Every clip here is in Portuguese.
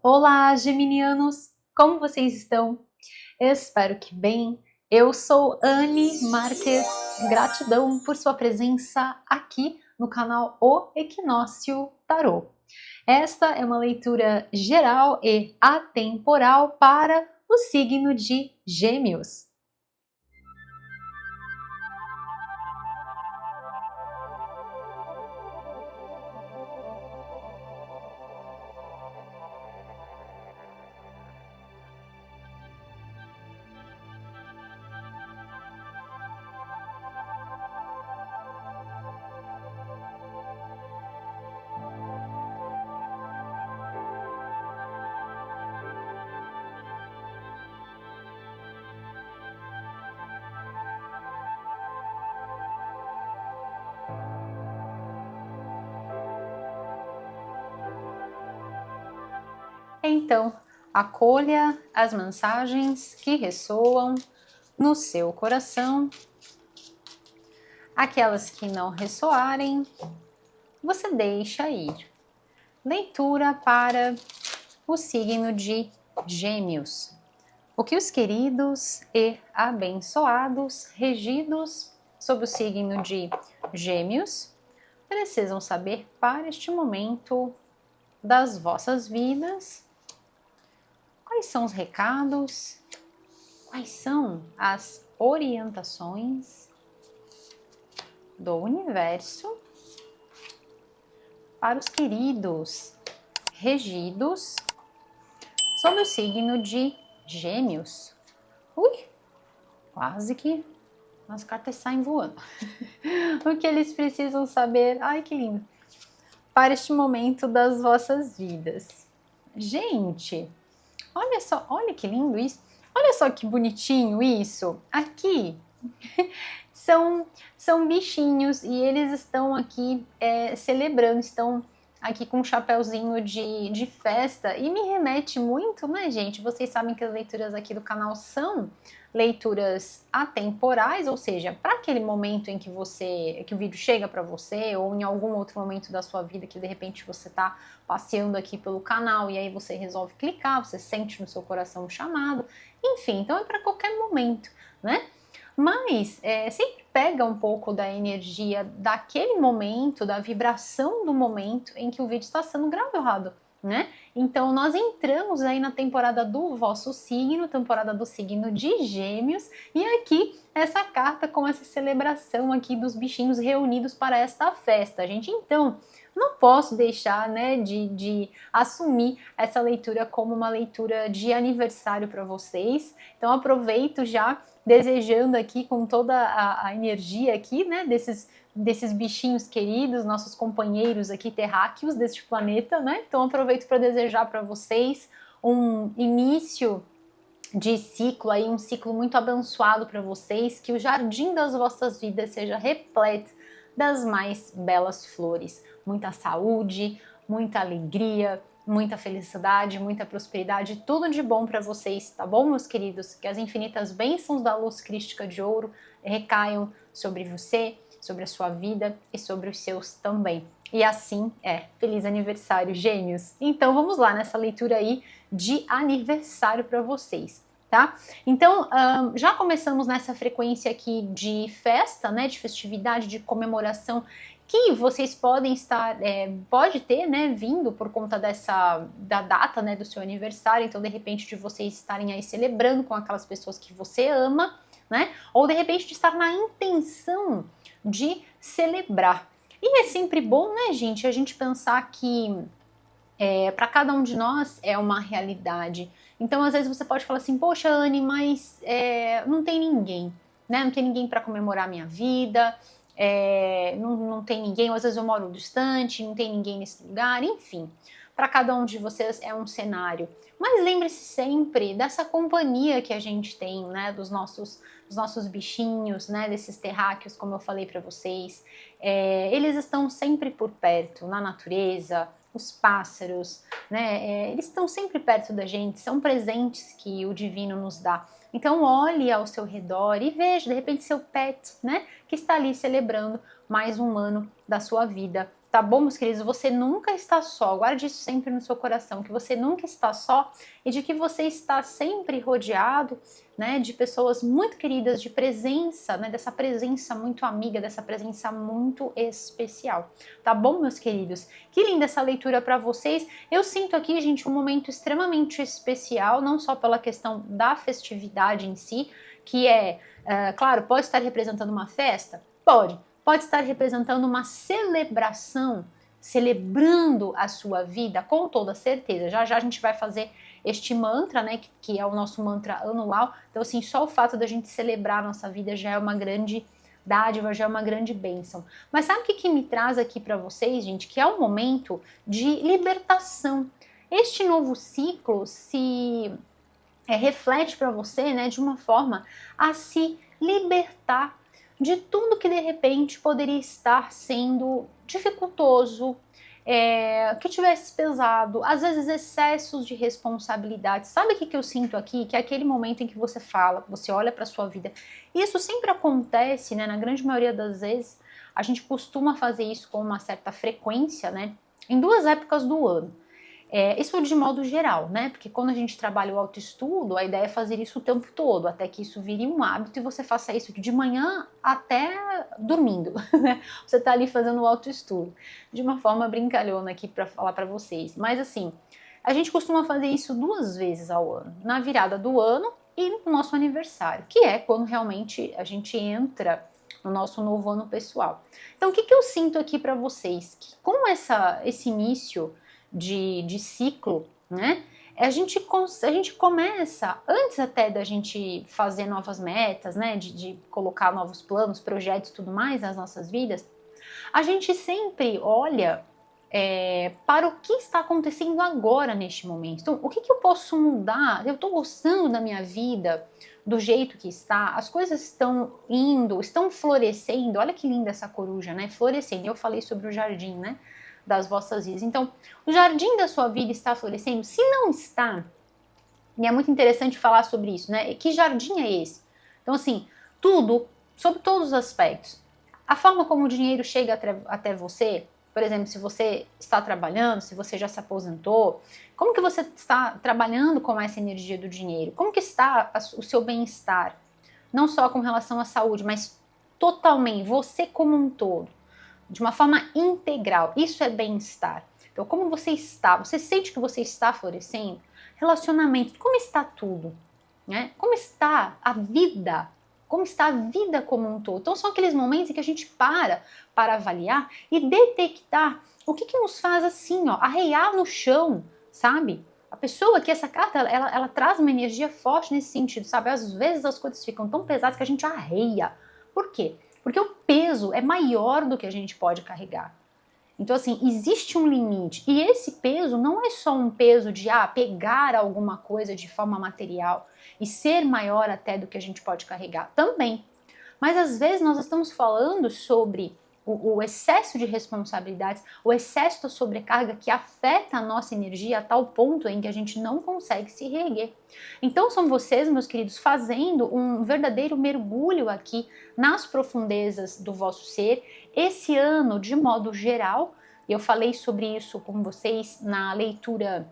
Olá, geminianos! Como vocês estão? Eu espero que bem. Eu sou Anne Marques. Gratidão por sua presença aqui no canal O Equinócio Tarô. Esta é uma leitura geral e atemporal para o signo de Gêmeos. Então, acolha as mensagens que ressoam no seu coração. Aquelas que não ressoarem, você deixa ir. Leitura para o signo de Gêmeos. O que os queridos e abençoados regidos sob o signo de Gêmeos precisam saber para este momento das vossas vidas? Quais são os recados? Quais são as orientações do universo para os queridos regidos sob o signo de Gêmeos? Ui, quase que as cartas saem voando. O que eles precisam saber? Ai, que lindo! Para este momento das vossas vidas. Gente, olha só, olha que lindo isso. Olha só que bonitinho isso. Aqui são bichinhos e eles estão aqui celebrando, estão aqui com um chapéuzinho de festa e me remete muito, né, gente? Vocês sabem que as leituras aqui do canal são leituras atemporais, ou seja, para aquele momento em que o vídeo chega para você ou em algum outro momento da sua vida que de repente você está passeando aqui pelo canal e aí você resolve clicar, você sente no seu coração o chamado, enfim, então é para qualquer momento, né? Mas sempre pega um pouco da energia daquele momento, da vibração do momento em que o vídeo está sendo gravado, né? Então nós entramos aí na temporada do vosso signo, temporada do signo de Gêmeos, e aqui essa carta com essa celebração aqui dos bichinhos reunidos para esta festa, gente. Então, não posso deixar, né, de assumir essa leitura como uma leitura de aniversário para vocês. Então aproveito já desejando aqui com toda a energia aqui, né, desses bichinhos queridos, nossos companheiros aqui terráqueos deste planeta, né? Então aproveito para desejar para vocês um início de ciclo aí, um ciclo muito abençoado para vocês, que o jardim das vossas vidas seja repleto das mais belas flores, muita saúde, muita alegria, muita felicidade, muita prosperidade, tudo de bom para vocês, tá bom, meus queridos? Que as infinitas bênçãos da luz crística de ouro recaiam sobre você, sobre a sua vida e sobre os seus também. E assim é. Feliz aniversário, Gêmeos! Então vamos lá nessa leitura aí de aniversário para vocês, tá? Então já começamos nessa frequência aqui de festa, né, de festividade, de comemoração, que vocês podem estar, pode ter, né, vindo por conta da data, né, do seu aniversário, então de repente de vocês estarem aí celebrando com aquelas pessoas que você ama, né, ou de repente de estar na intenção de celebrar. E é sempre bom, né, gente, a gente pensar que para cada um de nós é uma realidade. Então, às vezes você pode falar assim, poxa, Anne, mas não tem ninguém, né? Não tem ninguém para comemorar a minha vida, não tem ninguém, ou às vezes eu moro distante, não tem ninguém nesse lugar, enfim. Para cada um de vocês é um cenário. Mas lembre-se sempre dessa companhia que a gente tem, né? Dos nossos bichinhos, né? Desses terráqueos, como eu falei para vocês. Eles estão sempre por perto, na natureza, os pássaros, né? Eles estão sempre perto da gente, são presentes que o divino nos dá. Então olhe ao seu redor e veja, de repente, seu pet, né? Que está ali celebrando mais um ano da sua vida tá bom, meus queridos? Você nunca está só, guarde isso sempre no seu coração, que você nunca está só e de que você está sempre rodeado, né, de pessoas muito queridas, de presença, né, dessa presença muito amiga, dessa presença muito especial, tá bom, meus queridos? Que linda essa leitura para vocês. Eu sinto aqui, gente, um momento extremamente especial, não só pela questão da festividade em si, que claro, pode estar representando uma festa? Pode estar representando uma celebração, celebrando a sua vida, com toda certeza. Já já a gente vai fazer este mantra, né, que é o nosso mantra anual. Então, assim, só o fato da gente celebrar a nossa vida já é uma grande dádiva, já é uma grande bênção. Mas sabe o que me traz aqui para vocês, gente? Que é um momento de libertação. Este novo ciclo se reflete para você, né, de uma forma a se libertar de tudo que de repente poderia estar sendo dificultoso, que tivesse pesado, às vezes excessos de responsabilidade. Sabe o que eu sinto aqui? Que é aquele momento em que você fala, você olha para sua vida. Isso sempre acontece, né? Na grande maioria das vezes, a gente costuma fazer isso com uma certa frequência, né? Em duas épocas do ano. Isso de modo geral, né? Porque quando a gente trabalha o autoestudo, a ideia é fazer isso o tempo todo, até que isso vire um hábito e você faça isso de manhã até dormindo, né? Você tá ali fazendo o autoestudo. De uma forma brincalhona aqui para falar para vocês. Mas assim, a gente costuma fazer isso 2 vezes ao ano, na virada do ano e no nosso aniversário, que é quando realmente a gente entra no nosso novo ano pessoal. Então, o que eu sinto aqui para vocês? Que com esse início de ciclo, né? A gente começa, antes até da gente fazer novas metas, né? De colocar novos planos, projetos e tudo mais nas nossas vidas, a gente sempre olha para o que está acontecendo agora neste momento. Então, o que eu posso mudar? Eu estou gostando da minha vida do jeito que está, as coisas estão indo, estão florescendo. Olha que linda essa coruja, né? Florescendo. Eu falei sobre o jardim, né? Das vossas vidas. Então, o jardim da sua vida está florescendo? Se não está, e é muito interessante falar sobre isso, né? Que jardim é esse? Então, assim, tudo, sobre todos os aspectos. A forma como o dinheiro chega até você, por exemplo, se você está trabalhando, se você já se aposentou, como que você está trabalhando com essa energia do dinheiro? Como que está o seu bem-estar? Não só com relação à saúde, mas totalmente, você como um todo, de uma forma integral. Isso é bem-estar. Então, como você está? Você sente que você está florescendo? Relacionamento, como está tudo? Né? Como está a vida? Como está a vida como um todo? Então, são aqueles momentos em que a gente para avaliar e detectar o que nos faz assim, ó, arreiar no chão, sabe? A pessoa que essa carta, ela traz uma energia forte nesse sentido, sabe? Às vezes as coisas ficam tão pesadas que a gente arreia. Por quê? Porque o peso é maior do que a gente pode carregar. Então, assim, existe um limite. E esse peso não é só um peso de pegar alguma coisa de forma material e ser maior até do que a gente pode carregar. Também. Mas às vezes nós estamos falando sobre o excesso de responsabilidades, o excesso da sobrecarga que afeta a nossa energia a tal ponto em que a gente não consegue se reerguer. Então são vocês, meus queridos, fazendo um verdadeiro mergulho aqui nas profundezas do vosso ser. Esse ano, de modo geral, eu falei sobre isso com vocês na leitura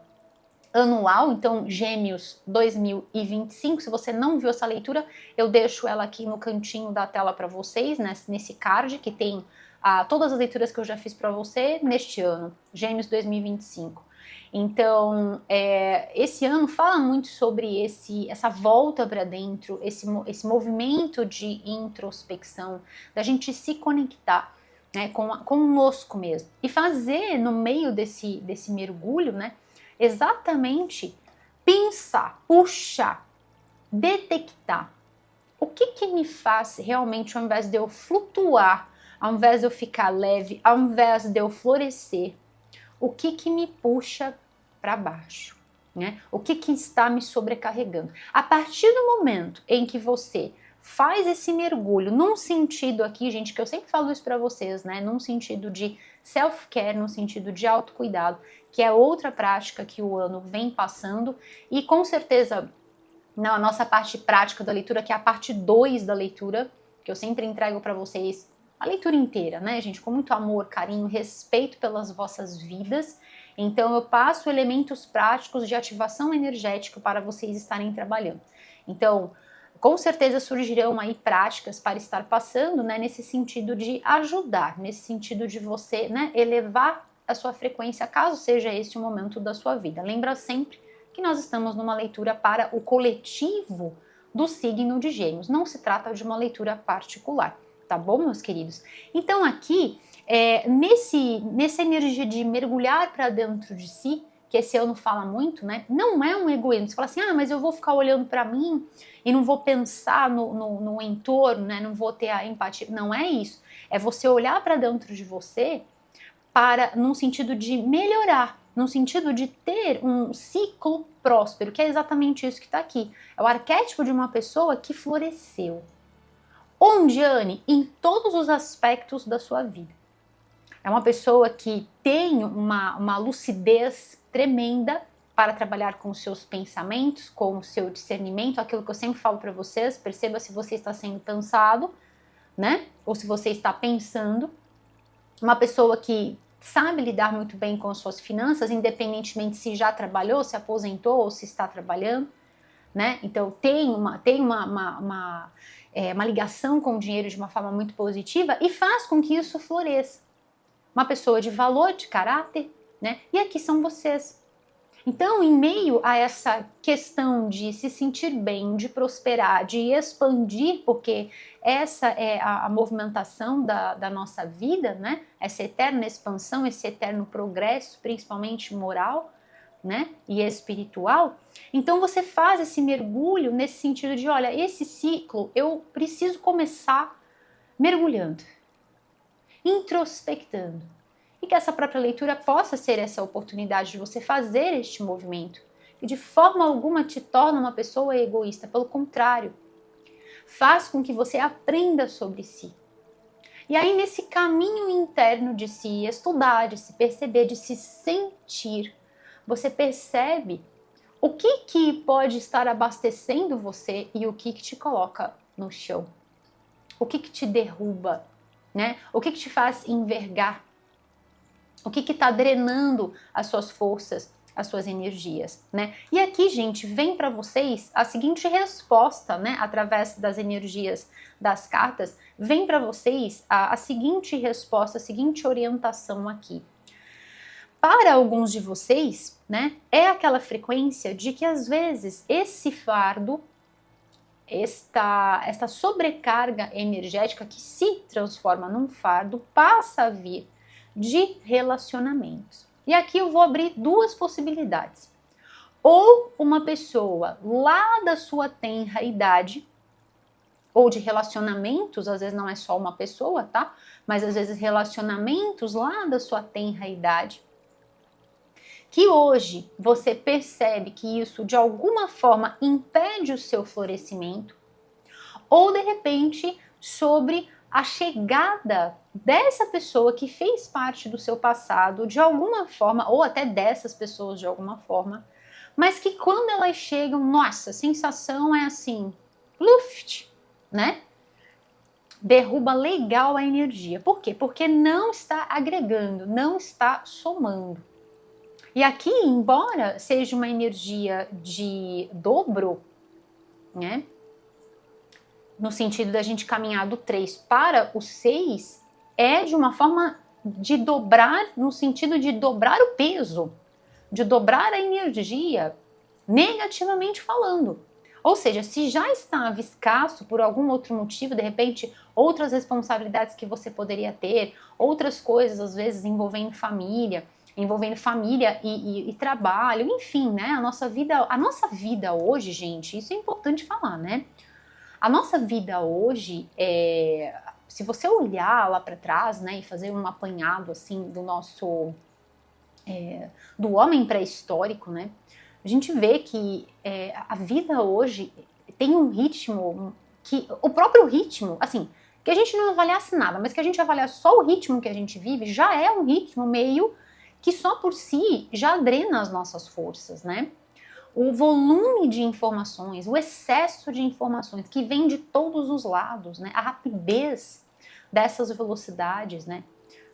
anual, então Gêmeos 2025. Se você não viu essa leitura, eu deixo ela aqui no cantinho da tela para vocês, né, nesse card que tem todas as leituras que eu já fiz para você neste ano, Gêmeos 2025. Então, esse ano fala muito sobre essa volta para dentro, esse movimento de introspecção, da gente se conectar, né, conosco mesmo e fazer no meio desse mergulho, né, exatamente pensar, puxar, detectar o que me faz realmente, ao invés de eu flutuar, ao invés de eu ficar leve, ao invés de eu florescer, o que me puxa para baixo, né? O que está me sobrecarregando. A partir do momento em que você faz esse mergulho, num sentido aqui, gente, que eu sempre falo isso para vocês, né? Num sentido de self-care, num sentido de autocuidado, que é outra prática que o ano vem passando, e com certeza na nossa parte prática da leitura, que é a parte 2 da leitura, que eu sempre entrego para vocês a leitura inteira, né, gente, com muito amor, carinho, respeito pelas vossas vidas. Então eu passo elementos práticos de ativação energética para vocês estarem trabalhando. Então, com certeza surgirão aí práticas para estar passando, né, nesse sentido de ajudar, nesse sentido de você, né, elevar a sua frequência, caso seja esse o momento da sua vida. Lembra sempre que nós estamos numa leitura para o coletivo do signo de Gêmeos, não se trata de uma leitura particular, tá bom, meus queridos? Então aqui, nessa energia de mergulhar para dentro de si, que esse ano fala muito, né? Não é um egoísmo. Você fala assim, mas eu vou ficar olhando para mim e não vou pensar no entorno, né? Não vou ter a empatia. Não é isso. É você olhar para dentro de você num sentido de melhorar, num sentido de ter um ciclo próspero, que é exatamente isso que está aqui. É o arquétipo de uma pessoa que floresceu. Onde, Anne? Em todos os aspectos da sua vida. É uma pessoa que tem uma lucidez tremenda para trabalhar com os seus pensamentos, com o seu discernimento, aquilo que eu sempre falo para vocês, perceba se você está sendo pensado, né? Ou se você está pensando. Uma pessoa que sabe lidar muito bem com as suas finanças, independentemente se já trabalhou, se aposentou ou se está trabalhando, né? Então tem uma ligação com o dinheiro de uma forma muito positiva e faz com que isso floresça. Uma pessoa de valor, de caráter, né? E aqui são vocês. Então, em meio a essa questão de se sentir bem, de prosperar, de expandir, porque essa é a movimentação da nossa vida, né? Essa eterna expansão, esse eterno progresso, principalmente moral, né? E espiritual. Então, você faz esse mergulho nesse sentido de, olha, esse ciclo eu preciso começar mergulhando, introspectando, e que essa própria leitura possa ser essa oportunidade de você fazer este movimento, que de forma alguma te torna uma pessoa egoísta, pelo contrário, faz com que você aprenda sobre si. E aí nesse caminho interno de se estudar, de se perceber, de se sentir, você percebe o que pode estar abastecendo você e o que te coloca no chão, o que te derruba, né? O que te faz envergar, o que está drenando as suas forças, as suas energias, né? E aqui, gente, vem para vocês a seguinte resposta, né? Através das energias das cartas, vem para vocês a seguinte resposta, a seguinte orientação aqui. Para alguns de vocês, né? É aquela frequência de que às vezes esse fardo, esta sobrecarga energética que se transforma num fardo, passa a vir de relacionamentos. E aqui eu vou abrir duas possibilidades. Ou uma pessoa lá da sua tenra idade, ou de relacionamentos, às vezes não é só uma pessoa, tá? Mas às vezes relacionamentos lá da sua tenra idade, que hoje você percebe que isso de alguma forma impede o seu florescimento, ou de repente sobre a chegada dessa pessoa que fez parte do seu passado de alguma forma, ou até dessas pessoas de alguma forma, mas que quando elas chegam, nossa, a sensação é assim, luft, né? Derruba legal a energia. Por quê? Porque não está agregando, não está somando. E aqui, embora seja uma energia de dobro, né? No sentido da gente caminhar do 3 para o 6, é de uma forma de dobrar, no sentido de dobrar o peso, de dobrar a energia, negativamente falando. Ou seja, se já estava escasso por algum outro motivo, de repente, outras responsabilidades que você poderia ter, outras coisas, às vezes, envolvendo família e trabalho, enfim, né? A nossa vida hoje, gente, isso é importante falar, né? A nossa vida hoje, se você olhar lá para trás, né, e fazer um apanhado assim do nosso do homem pré-histórico, né, a gente vê que a vida hoje tem um ritmo que o próprio ritmo, assim, que a gente não avaliasse nada, mas que a gente avaliar só o ritmo que a gente vive, já é um ritmo meio que só por si já drena as nossas forças, né? O volume de informações, o excesso de informações que vem de todos os lados, né? A rapidez dessas velocidades, né,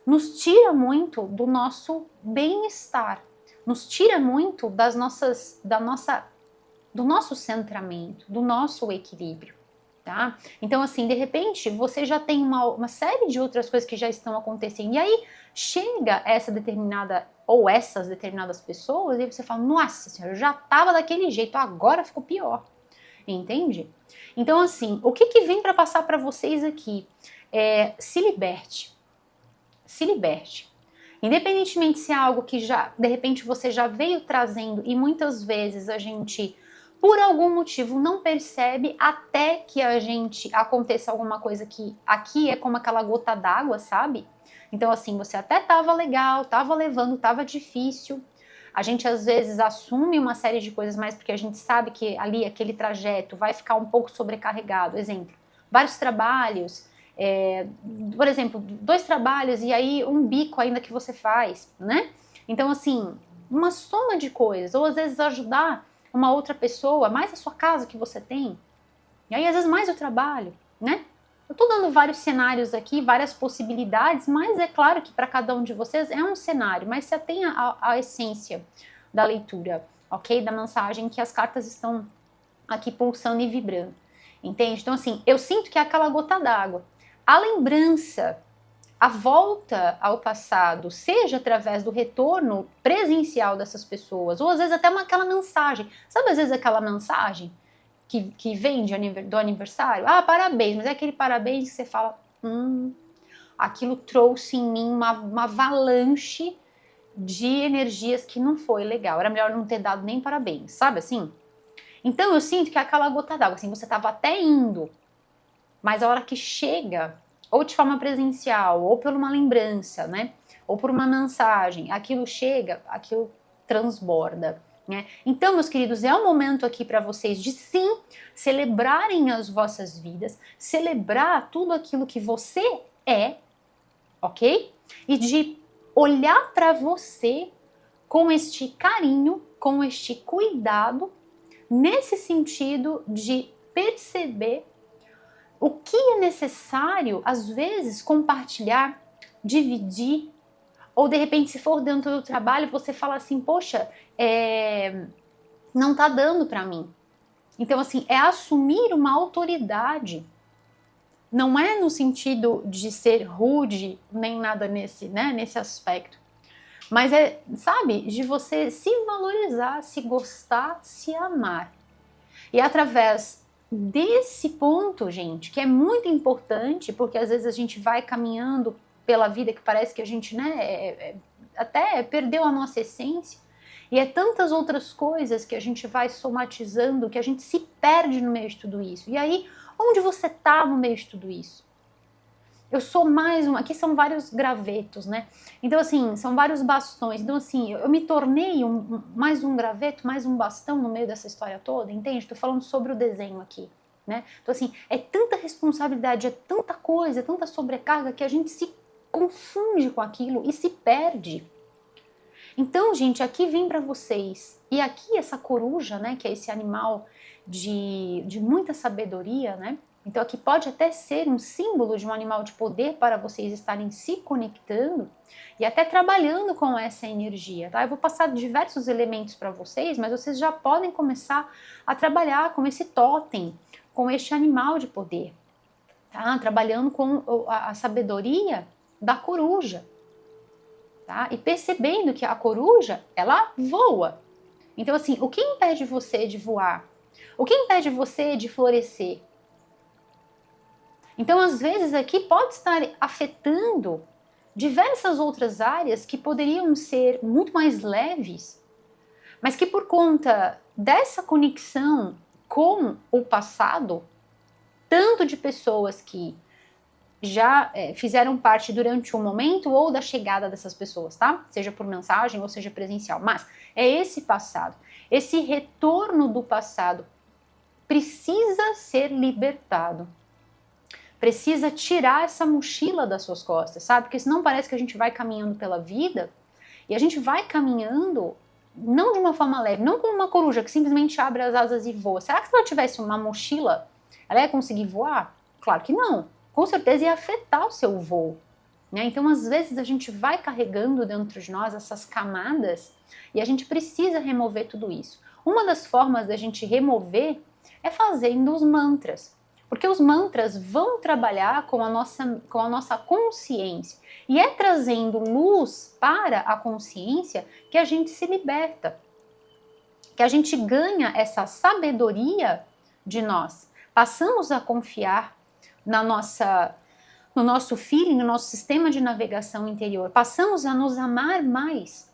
nos tira muito do nosso bem-estar, nos tira muito do nosso centramento, do nosso equilíbrio, tá? Então, assim, de repente, você já tem uma série de outras coisas que já estão acontecendo, e aí chega essa determinada, ou essas determinadas pessoas, e você fala, nossa senhora, eu já tava daquele jeito, agora ficou pior, entende? Então, assim, o que vem para passar para vocês aqui? Se liberte. Se liberte. Independentemente se é algo que já, de repente, você já veio trazendo e muitas vezes a gente, por algum motivo, não percebe até que a gente aconteça alguma coisa que aqui é como aquela gota d'água, sabe? Então, assim, você até tava legal, tava levando, tava difícil. A gente às vezes assume uma série de coisas, mas porque a gente sabe que ali aquele trajeto vai ficar um pouco sobrecarregado. Exemplo, vários trabalhos. Por exemplo, 2 trabalhos e aí um bico ainda que você faz, né? Então, assim, uma soma de coisas, ou às vezes ajudar uma outra pessoa, mais a sua casa que você tem, e aí às vezes mais o trabalho, né? Eu tô dando vários cenários aqui, várias possibilidades, mas é claro que para cada um de vocês é um cenário, mas você tem a essência da leitura, ok? Da mensagem que as cartas estão aqui pulsando e vibrando, entende? Então, assim, eu sinto que é aquela gota d'água. A lembrança, a volta ao passado, seja através do retorno presencial dessas pessoas, ou às vezes até aquela mensagem. Sabe, às vezes aquela mensagem que vem do aniversário? Ah, parabéns, mas é aquele parabéns que você fala, aquilo trouxe em mim uma avalanche de energias que não foi legal. Era melhor não ter dado nem parabéns, sabe assim? Então eu sinto que é aquela gota d'água, assim, você estava até indo, mas a hora que chega, ou de forma presencial, ou por uma lembrança, né? Ou por uma mensagem, aquilo chega, aquilo transborda, né? Então, meus queridos, é um momento aqui para vocês de sim celebrarem as vossas vidas, celebrar tudo aquilo que você é, ok? E de olhar para você com este carinho, com este cuidado, nesse sentido de perceber o que é necessário, às vezes, compartilhar, dividir, ou de repente, se for dentro do trabalho, você fala assim, poxa, não tá dando para mim. Então, assim, é assumir uma autoridade. Não é no sentido de ser rude, nem nada nesse aspecto. Mas é, sabe, de você se valorizar, se gostar, se amar. E através desse ponto, gente, que é muito importante, porque às vezes a gente vai caminhando pela vida que parece que a gente, né, até perdeu a nossa essência, e é tantas outras coisas que a gente vai somatizando, que a gente se perde no meio de tudo isso. E aí, onde você tá no meio de tudo isso? Eu sou mais uma... Aqui são vários gravetos, né? Então, assim, são vários bastões. Então, assim, eu me tornei mais um graveto, mais um bastão no meio dessa história toda, entende? Estou falando sobre o desenho aqui, né? Então, assim, é tanta responsabilidade, é tanta coisa, é tanta sobrecarga que a gente se confunde com aquilo e se perde. Então, gente, aqui vem para vocês. E aqui essa coruja, né, que é esse animal de muita sabedoria, né? Então aqui pode até ser um símbolo de um animal de poder para vocês estarem se conectando e até trabalhando com essa energia, tá? Eu vou passar diversos elementos para vocês, mas vocês já podem começar a trabalhar com esse totem, com este animal de poder, tá? Trabalhando com a sabedoria da coruja, tá? E percebendo que a coruja, ela voa. Então assim, o que impede você de voar? O que impede você de florescer? Então, às vezes, aqui pode estar afetando diversas outras áreas que poderiam ser muito mais leves, mas que por conta dessa conexão com o passado, tanto de pessoas que já fizeram parte durante um momento ou da chegada dessas pessoas, tá? Seja por mensagem ou seja presencial, mas é esse passado, esse retorno do passado precisa ser libertado. Precisa tirar essa mochila das suas costas, sabe? Porque senão parece que a gente vai caminhando pela vida e a gente vai caminhando não de uma forma leve, não como uma coruja que simplesmente abre as asas e voa. Será que se ela tivesse uma mochila, ela ia conseguir voar? Claro que não. com certeza ia afetar o seu voo, né? Então, às vezes, a gente vai carregando dentro de nós essas camadas e a gente precisa remover tudo isso. Uma das formas da gente remover é fazendo os mantras, porque os mantras vão trabalhar com a nossa consciência, e é trazendo luz para a consciência que a gente se liberta, que a gente ganha essa sabedoria de nós. Passamos a confiar no nosso feeling, no nosso sistema de navegação interior. Passamos a nos amar mais.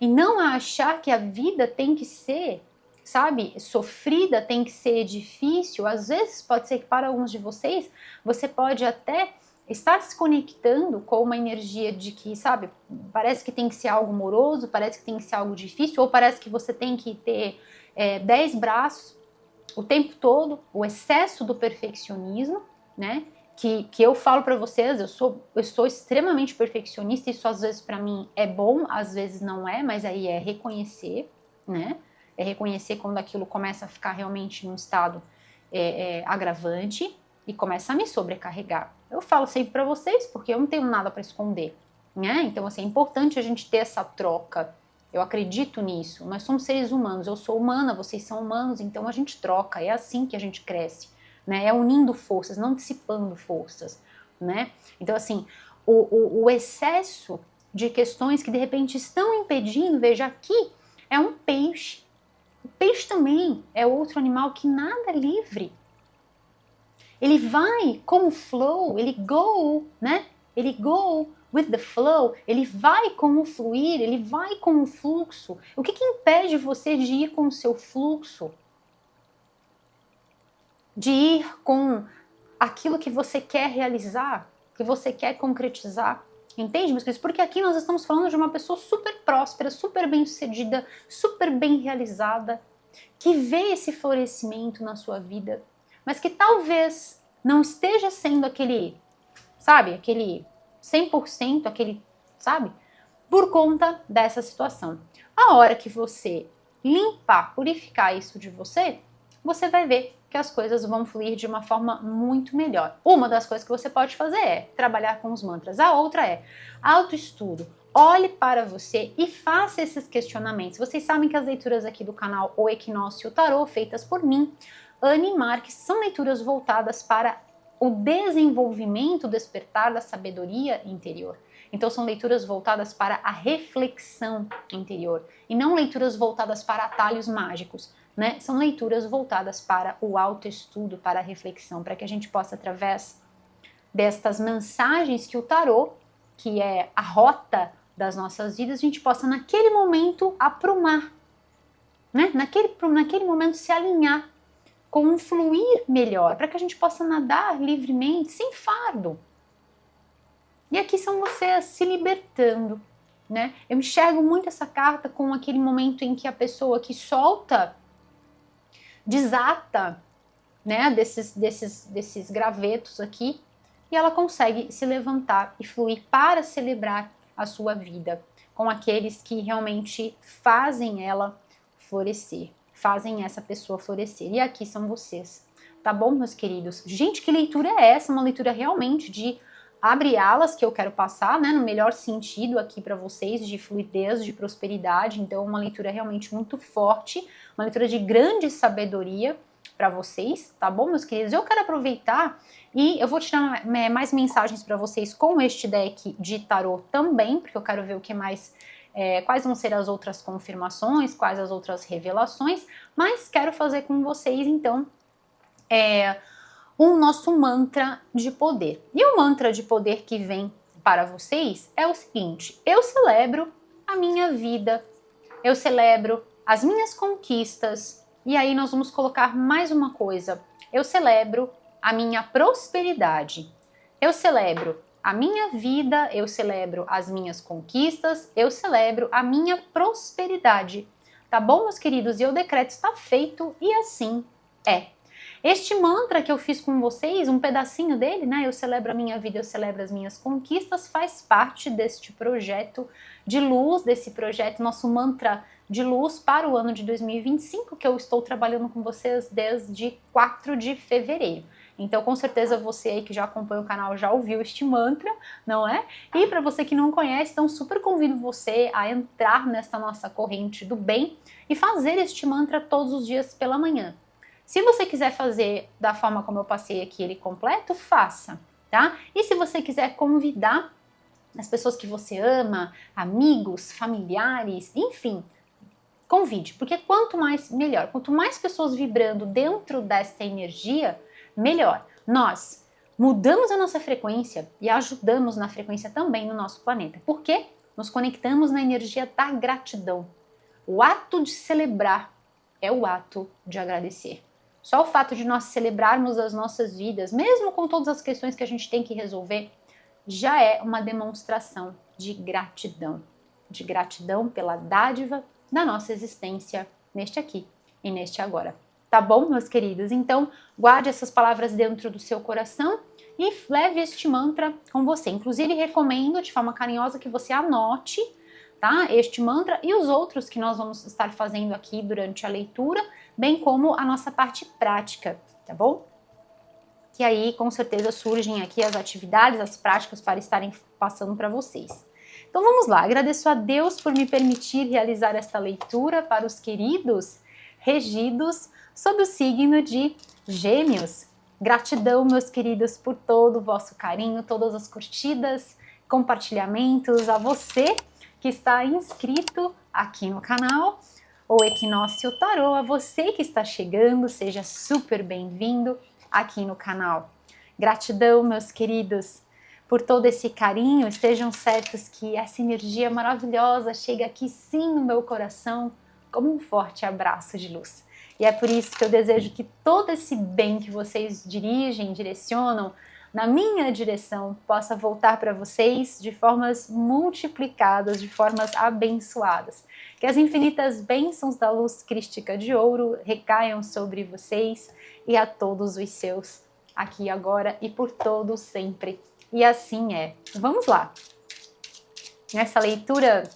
E não a achar que a vida tem que ser, sabe, sofrida, tem que ser difícil. Às vezes pode ser que para alguns de vocês, você pode até estar se conectando com uma energia de que, sabe, parece que tem que ser algo moroso, parece que tem que ser algo difícil, ou parece que você tem que ter 10 braços o tempo todo, o excesso do perfeccionismo, né? Que eu falo para vocês, eu sou extremamente perfeccionista, isso às vezes para mim é bom, às vezes não é, mas aí é reconhecer, né? É reconhecer quando aquilo começa a ficar realmente num estado agravante e começa a me sobrecarregar. Eu falo sempre para vocês porque eu não tenho nada para esconder, né? Então, assim, é importante a gente ter essa troca. Eu acredito nisso. Nós somos seres humanos, eu sou humana, vocês são humanos, então a gente troca, é assim que a gente cresce, né? É unindo forças, não dissipando forças, né? Então, assim, o excesso de questões que de repente estão impedindo, veja, aqui é um peixe. O peixe também é outro animal que nada livre. Ele vai com o flow, ele go, né? Ele go with the flow, ele vai com o fluir, ele vai com o fluxo. O que impede você de ir com o seu fluxo? De ir com aquilo que você quer realizar, que você quer concretizar. Entende, meus queridos? Porque aqui nós estamos falando de uma pessoa super próspera, super bem-sucedida, super bem realizada, que vê esse florescimento na sua vida, mas que talvez não esteja sendo aquele, sabe, aquele 100%, aquele, sabe, por conta dessa situação. A hora que você limpar, purificar isso de você, você vai ver que as coisas vão fluir de uma forma muito melhor. Uma das coisas que você pode fazer é trabalhar com os mantras. A outra é autoestudo. Olhe para você e faça esses questionamentos. Vocês sabem que as leituras aqui do canal O Equinócio e o Tarô, feitas por mim, Anne Marques, são leituras voltadas para o desenvolvimento, o despertar da sabedoria interior. Então são leituras voltadas para a reflexão interior e não leituras voltadas para atalhos mágicos, né? São leituras voltadas para o autoestudo, para a reflexão, para que a gente possa, através destas mensagens que o tarô, que é a rota das nossas vidas, a gente possa naquele momento aprumar, né? Naquele momento se alinhar com um fluir melhor, para que a gente possa nadar livremente, sem fardo. E aqui são vocês se libertando, né? Eu enxergo muito essa carta com aquele momento em que a pessoa que solta, desata, né, desses gravetos aqui, e ela consegue se levantar e fluir para celebrar a sua vida com aqueles que realmente fazem ela florescer, fazem essa pessoa florescer. E aqui são vocês, tá bom, meus queridos? Gente, que leitura é essa? Uma leitura realmente de abre alas que eu quero passar, né, no melhor sentido aqui para vocês, de fluidez, de prosperidade. Então, uma leitura realmente muito forte, uma leitura de grande sabedoria para vocês, tá bom, meus queridos? Eu quero aproveitar e eu vou tirar mais mensagens para vocês com este deck de tarô também, porque eu quero ver o que mais, quais vão ser as outras confirmações, quais as outras revelações, mas quero fazer com vocês, então, o nosso mantra de poder. E o mantra de poder que vem para vocês é o seguinte: eu celebro a minha vida, eu celebro as minhas conquistas, e aí nós vamos colocar mais uma coisa: eu celebro a minha prosperidade, eu celebro a minha vida, eu celebro as minhas conquistas, eu celebro a minha prosperidade. Tá bom, meus queridos? E o decreto está feito e assim é. Este mantra que eu fiz com vocês, um pedacinho dele, né? Eu celebro a minha vida, eu celebro as minhas conquistas, faz parte deste projeto de luz, desse projeto, nosso mantra de luz para o ano de 2025, que eu estou trabalhando com vocês desde 4 de fevereiro. Então, com certeza você aí que já acompanha o canal já ouviu este mantra, não é? E para você que não conhece, então super convido você a entrar nessa nossa corrente do bem e fazer este mantra todos os dias pela manhã. Se você quiser fazer da forma como eu passei aqui ele completo, faça, tá? E se você quiser convidar as pessoas que você ama, amigos, familiares, enfim, convide, porque quanto mais, melhor. Quanto mais pessoas vibrando dentro desta energia, melhor. Nós mudamos a nossa frequência e ajudamos na frequência também no nosso planeta. Por quê? Nos conectamos na energia da gratidão. O ato de celebrar é o ato de agradecer. Só o fato de nós celebrarmos as nossas vidas, mesmo com todas as questões que a gente tem que resolver, já é uma demonstração de gratidão pela dádiva da nossa existência neste aqui e neste agora. Tá bom, meus queridos? Então, guarde essas palavras dentro do seu coração e leve este mantra com você. Inclusive, recomendo de forma carinhosa que você anote, tá? Este mantra e os outros que nós vamos estar fazendo aqui durante a leitura, bem como a nossa parte prática, tá bom? Que aí com certeza surgem aqui as atividades, as práticas para estarem passando para vocês. Então vamos lá, agradeço a Deus por me permitir realizar esta leitura para os queridos regidos sob o signo de Gêmeos. Gratidão, meus queridos, por todo o vosso carinho, todas as curtidas, compartilhamentos, a você que está inscrito aqui no canal, o Equinócio Tarô, a você que está chegando, seja super bem-vindo aqui no canal. Gratidão, meus queridos, por todo esse carinho. Estejam certos que essa energia maravilhosa chega aqui sim no meu coração como um forte abraço de luz. E é por isso que eu desejo que todo esse bem que vocês direcionam na minha direção possa voltar para vocês de formas multiplicadas, de formas abençoadas. Que as infinitas bênçãos da luz crística de ouro recaiam sobre vocês e a todos os seus, aqui agora e por todo sempre. E assim é. Vamos lá. Nessa leitura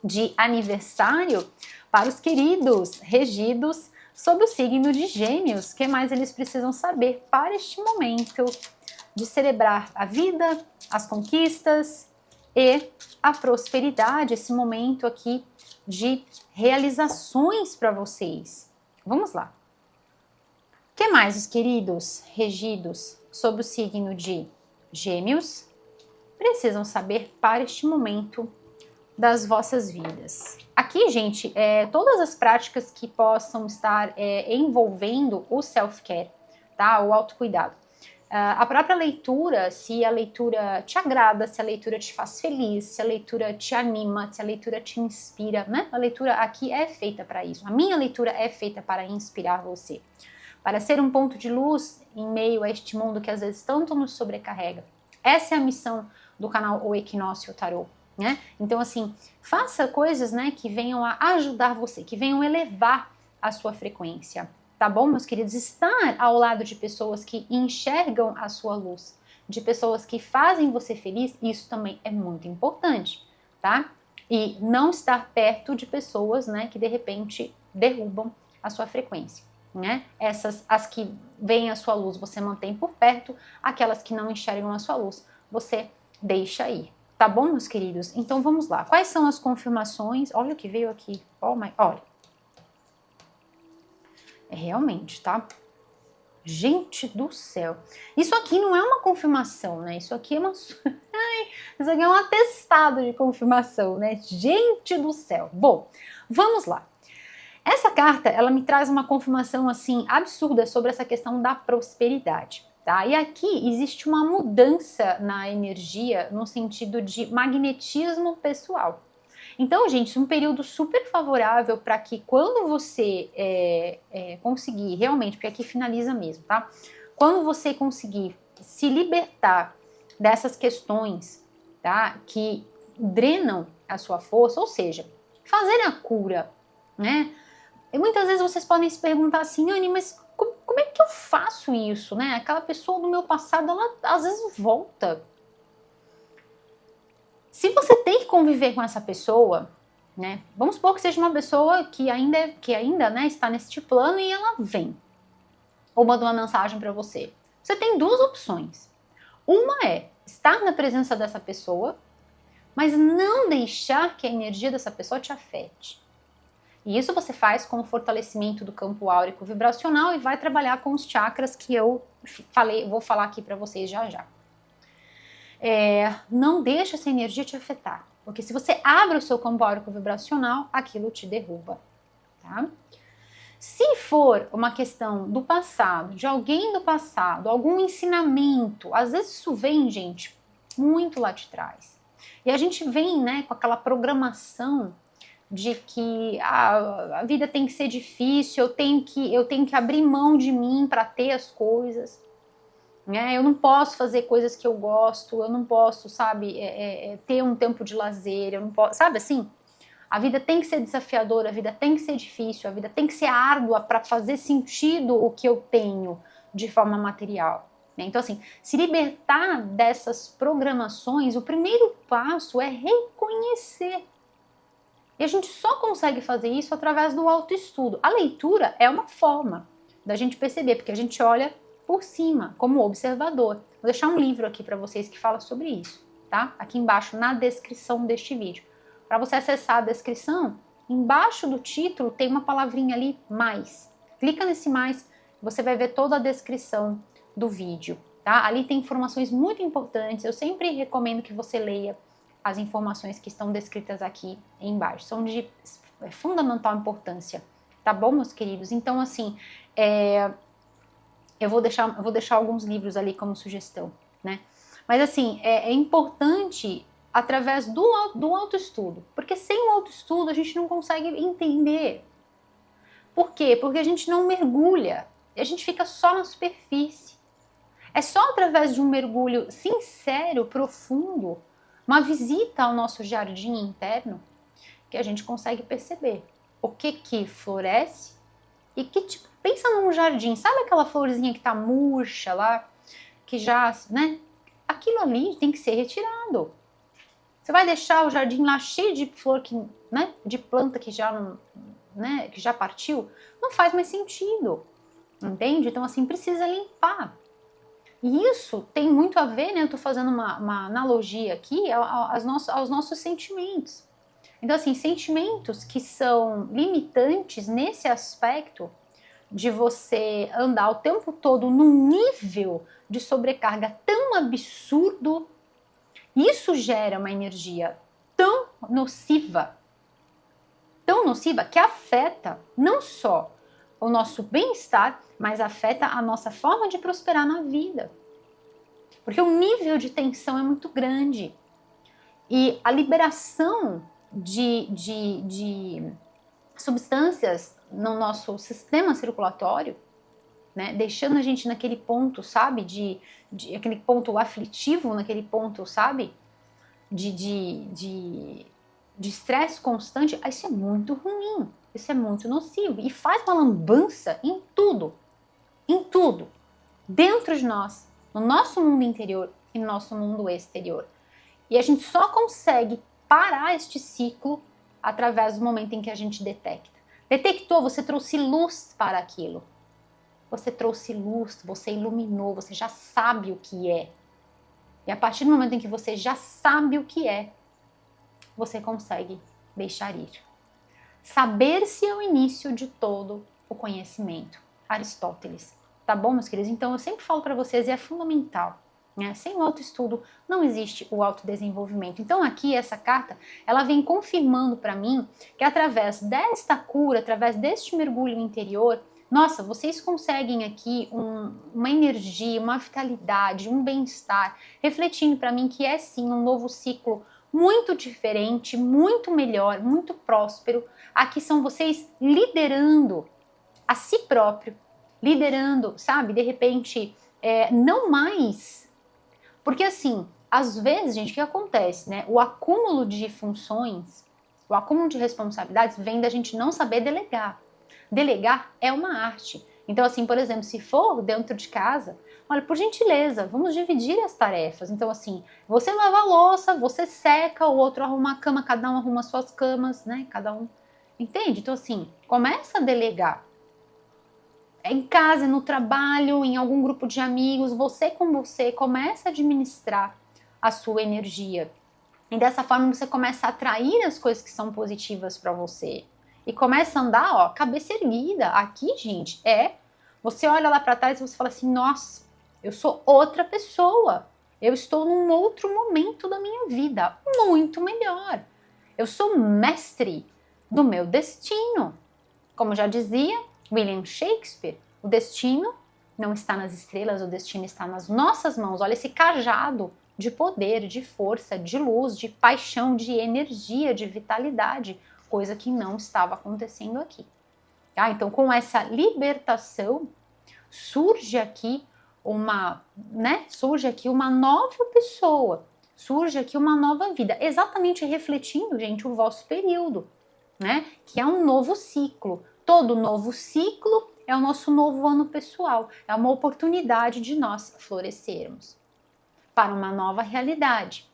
de aniversário para os queridos regidos sob o signo de Gêmeos, o que mais eles precisam saber para este momento de celebrar a vida, as conquistas e a prosperidade, esse momento aqui de realizações para vocês. Vamos lá. O que mais os queridos regidos sob o signo de Gêmeos precisam saber para este momento das vossas vidas? Aqui, gente, todas as práticas que possam estar envolvendo o self-care, tá? O autocuidado. A própria leitura, se a leitura te agrada, se a leitura te faz feliz, se a leitura te anima, se a leitura te inspira, né? A leitura aqui é feita para isso. A minha leitura é feita para inspirar você, para ser um ponto de luz em meio a este mundo que às vezes tanto nos sobrecarrega. Essa é a missão do canal O Equinócio Tarô, né? Então, assim, faça coisas, né, que venham a ajudar você, que venham elevar a sua frequência. Tá bom, meus queridos? Estar ao lado de pessoas que enxergam a sua luz, de pessoas que fazem você feliz, isso também é muito importante, tá? E não estar perto de pessoas, né, que de repente derrubam a sua frequência, né? As que veem a sua luz, você mantém por perto, aquelas que não enxergam a sua luz, você deixa ir. Tá bom, meus queridos? Então vamos lá. Quais são as confirmações? Olha o que veio aqui. Olha. Realmente, tá? Gente do céu. Isso aqui não é uma confirmação, né? Isso aqui é uma... Isso aqui é um atestado de confirmação, né? Gente do céu. Bom, vamos lá. Essa carta, ela me traz uma confirmação, assim, absurda sobre essa questão da prosperidade, tá? E aqui existe uma mudança na energia no sentido de magnetismo pessoal. Então, gente, um período super favorável para que quando você conseguir realmente, porque aqui finaliza mesmo, tá? Quando você conseguir se libertar dessas questões, tá? Que drenam a sua força, ou seja, fazer a cura, né? E muitas vezes vocês podem se perguntar assim, Anny, mas como é que eu faço isso, né? Aquela pessoa do meu passado, ela às vezes volta. Se você tem que conviver com essa pessoa, né? Vamos supor que seja uma pessoa que ainda né, está neste plano e ela vem ou manda uma mensagem para você. Você tem duas opções. Uma é estar na presença dessa pessoa, mas não deixar que a energia dessa pessoa te afete. E isso você faz com o fortalecimento do campo áurico vibracional e vai trabalhar com os chakras que eu vou falar aqui para vocês já já. Não deixa essa energia te afetar, porque se você abre o seu campo áurico vibracional, aquilo te derruba, tá? Se for uma questão do passado, de alguém do passado, algum ensinamento, às vezes isso vem, gente, muito lá de trás. E a gente vem, né, com aquela programação de que a vida tem que ser difícil, eu tenho que abrir mão de mim para ter as coisas, né? Eu não posso fazer coisas que eu gosto, eu não posso, sabe, ter um tempo de lazer, eu não posso, sabe assim? A vida tem que ser desafiadora, a vida tem que ser difícil, a vida tem que ser árdua para fazer sentido o que eu tenho de forma material. Né? Então, assim, se libertar dessas programações, o primeiro passo é reconhecer. E a gente só consegue fazer isso através do autoestudo. A leitura é uma forma da gente perceber, porque a gente olha por cima, como observador. Vou deixar um livro aqui para vocês que fala sobre isso, tá? Aqui embaixo, na descrição deste vídeo. Para você acessar a descrição, embaixo do título tem uma palavrinha ali, mais. Clica nesse mais, você vai ver toda a descrição do vídeo, tá? Ali tem informações muito importantes, eu sempre recomendo que você leia as informações que estão descritas aqui embaixo. São de fundamental importância, tá bom, meus queridos? Então, assim, eu vou deixar alguns livros ali como sugestão, né? Mas, assim, é importante através do autoestudo, porque sem o autoestudo a gente não consegue entender. Por quê? Porque a gente não mergulha, a gente fica só na superfície. É só através de um mergulho sincero, profundo, uma visita ao nosso jardim interno, que a gente consegue perceber o que floresce e que, tipo, pensa num jardim, sabe aquela florzinha que tá murcha lá, que já, né? Aquilo ali tem que ser retirado. Você vai deixar o jardim lá cheio de flor, né? De planta que já não, né? Que já partiu? Não faz mais sentido, entende? Então, assim, precisa limpar. E isso tem muito a ver, né? Eu tô fazendo uma analogia aqui aos nossos sentimentos. Então, assim, sentimentos que são limitantes nesse aspecto de você andar o tempo todo num nível de sobrecarga tão absurdo, isso gera uma energia tão nociva que afeta não só o nosso bem-estar, mas afeta a nossa forma de prosperar na vida. Porque o nível de tensão é muito grande. E a liberação de substâncias no nosso sistema circulatório, né, deixando a gente naquele ponto, sabe, aquele ponto aflitivo, naquele ponto, sabe, de estresse constante, isso é muito ruim, isso é muito nocivo e faz uma lambança em tudo, dentro de nós, no nosso mundo interior e no nosso mundo exterior. E a gente só consegue parar este ciclo através do momento em que a gente detecta. Detectou, você trouxe luz para aquilo. Você trouxe luz, você iluminou, você já sabe o que é. E a partir do momento em que você já sabe o que é, você consegue deixar ir. Saber-se é o início de todo o conhecimento. Aristóteles. Tá bom, meus queridos? Então, eu sempre falo para vocês, e é fundamental, né? Sem o autoestudo, não existe o autodesenvolvimento. Então, aqui, essa carta, ela vem confirmando para mim que através desta cura, através deste mergulho interior, nossa, vocês conseguem aqui uma energia, uma vitalidade, um bem-estar, refletindo para mim que é sim um novo ciclo muito diferente, muito melhor, muito próspero. Aqui são vocês liderando a si próprio, liderando, sabe, de repente, não mais. Porque assim, às vezes, gente, o que acontece, né? O acúmulo de funções, o acúmulo de responsabilidades vem da gente não saber delegar. Delegar é uma arte. Então, assim, por exemplo, se for dentro de casa, olha, por gentileza, vamos dividir as tarefas. Então, assim, você lava a louça, você seca, o outro arruma a cama, cada um arruma suas camas, né? Cada um. Entende? Então, assim, começa a delegar. em casa, no trabalho, em algum grupo de amigos, você com você começa a administrar a sua energia. E dessa forma você começa a atrair as coisas que são positivas para você. E começa a andar, ó, cabeça erguida. Aqui, gente, você olha lá para trás e você fala assim: nossa, eu sou outra pessoa. Eu estou num outro momento da minha vida, muito melhor. Eu sou mestre do meu destino. Como já dizia William Shakespeare, o destino não está nas estrelas, o destino está nas nossas mãos. Olha esse cajado de poder, de força, de luz, de paixão, de energia, de vitalidade, coisa que não estava acontecendo aqui. Tá? Então, com essa libertação, surge aqui surge aqui uma nova pessoa, surge aqui uma nova vida, exatamente refletindo, gente, o vosso período, né? Que é um novo ciclo. Todo novo ciclo é o nosso novo ano pessoal, é uma oportunidade de nós florescermos para uma nova realidade,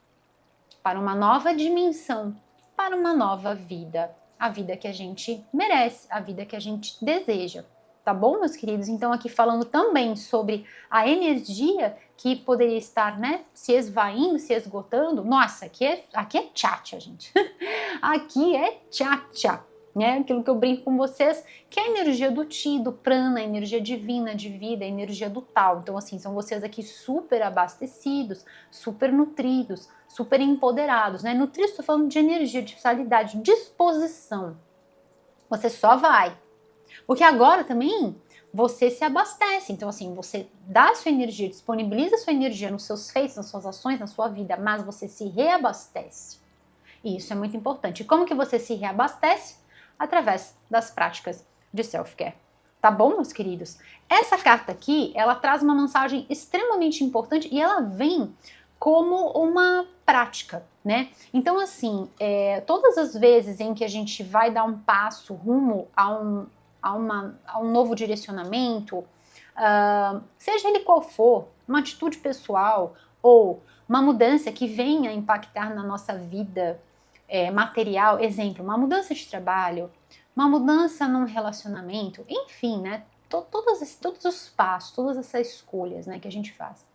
para uma nova dimensão, para uma nova vida, a vida que a gente merece, a vida que a gente deseja. Tá bom, meus queridos? Então aqui falando também sobre a energia que poderia estar, né, se esvaindo, se esgotando. Nossa, aqui é tchatcha, gente. Aqui é tchatcha, né? Aquilo que eu brinco com vocês, que é a energia do Ti, do prana, a energia divina, de vida, a energia do tal. Então assim, são vocês aqui super abastecidos, super nutridos, super empoderados, né? Nutridos, estou falando de energia, de vitalidade, disposição. Você só vai. Porque agora também você se abastece. Então, assim, você dá a sua energia, disponibiliza a sua energia nos seus feitos, nas suas ações, na sua vida, mas você se reabastece. E isso é muito importante. E como que você se reabastece? Através das práticas de self-care. Tá bom, meus queridos? Essa carta aqui, ela traz uma mensagem extremamente importante e ela vem como uma prática, né? Então, assim, todas as vezes em que a gente vai dar um passo rumo a um novo direcionamento, seja ele qual for, uma atitude pessoal ou uma mudança que venha impactar na nossa vida material, exemplo, uma mudança de trabalho, uma mudança num relacionamento, enfim, né? Todos os passos, todas essas escolhas, né, que a gente faz.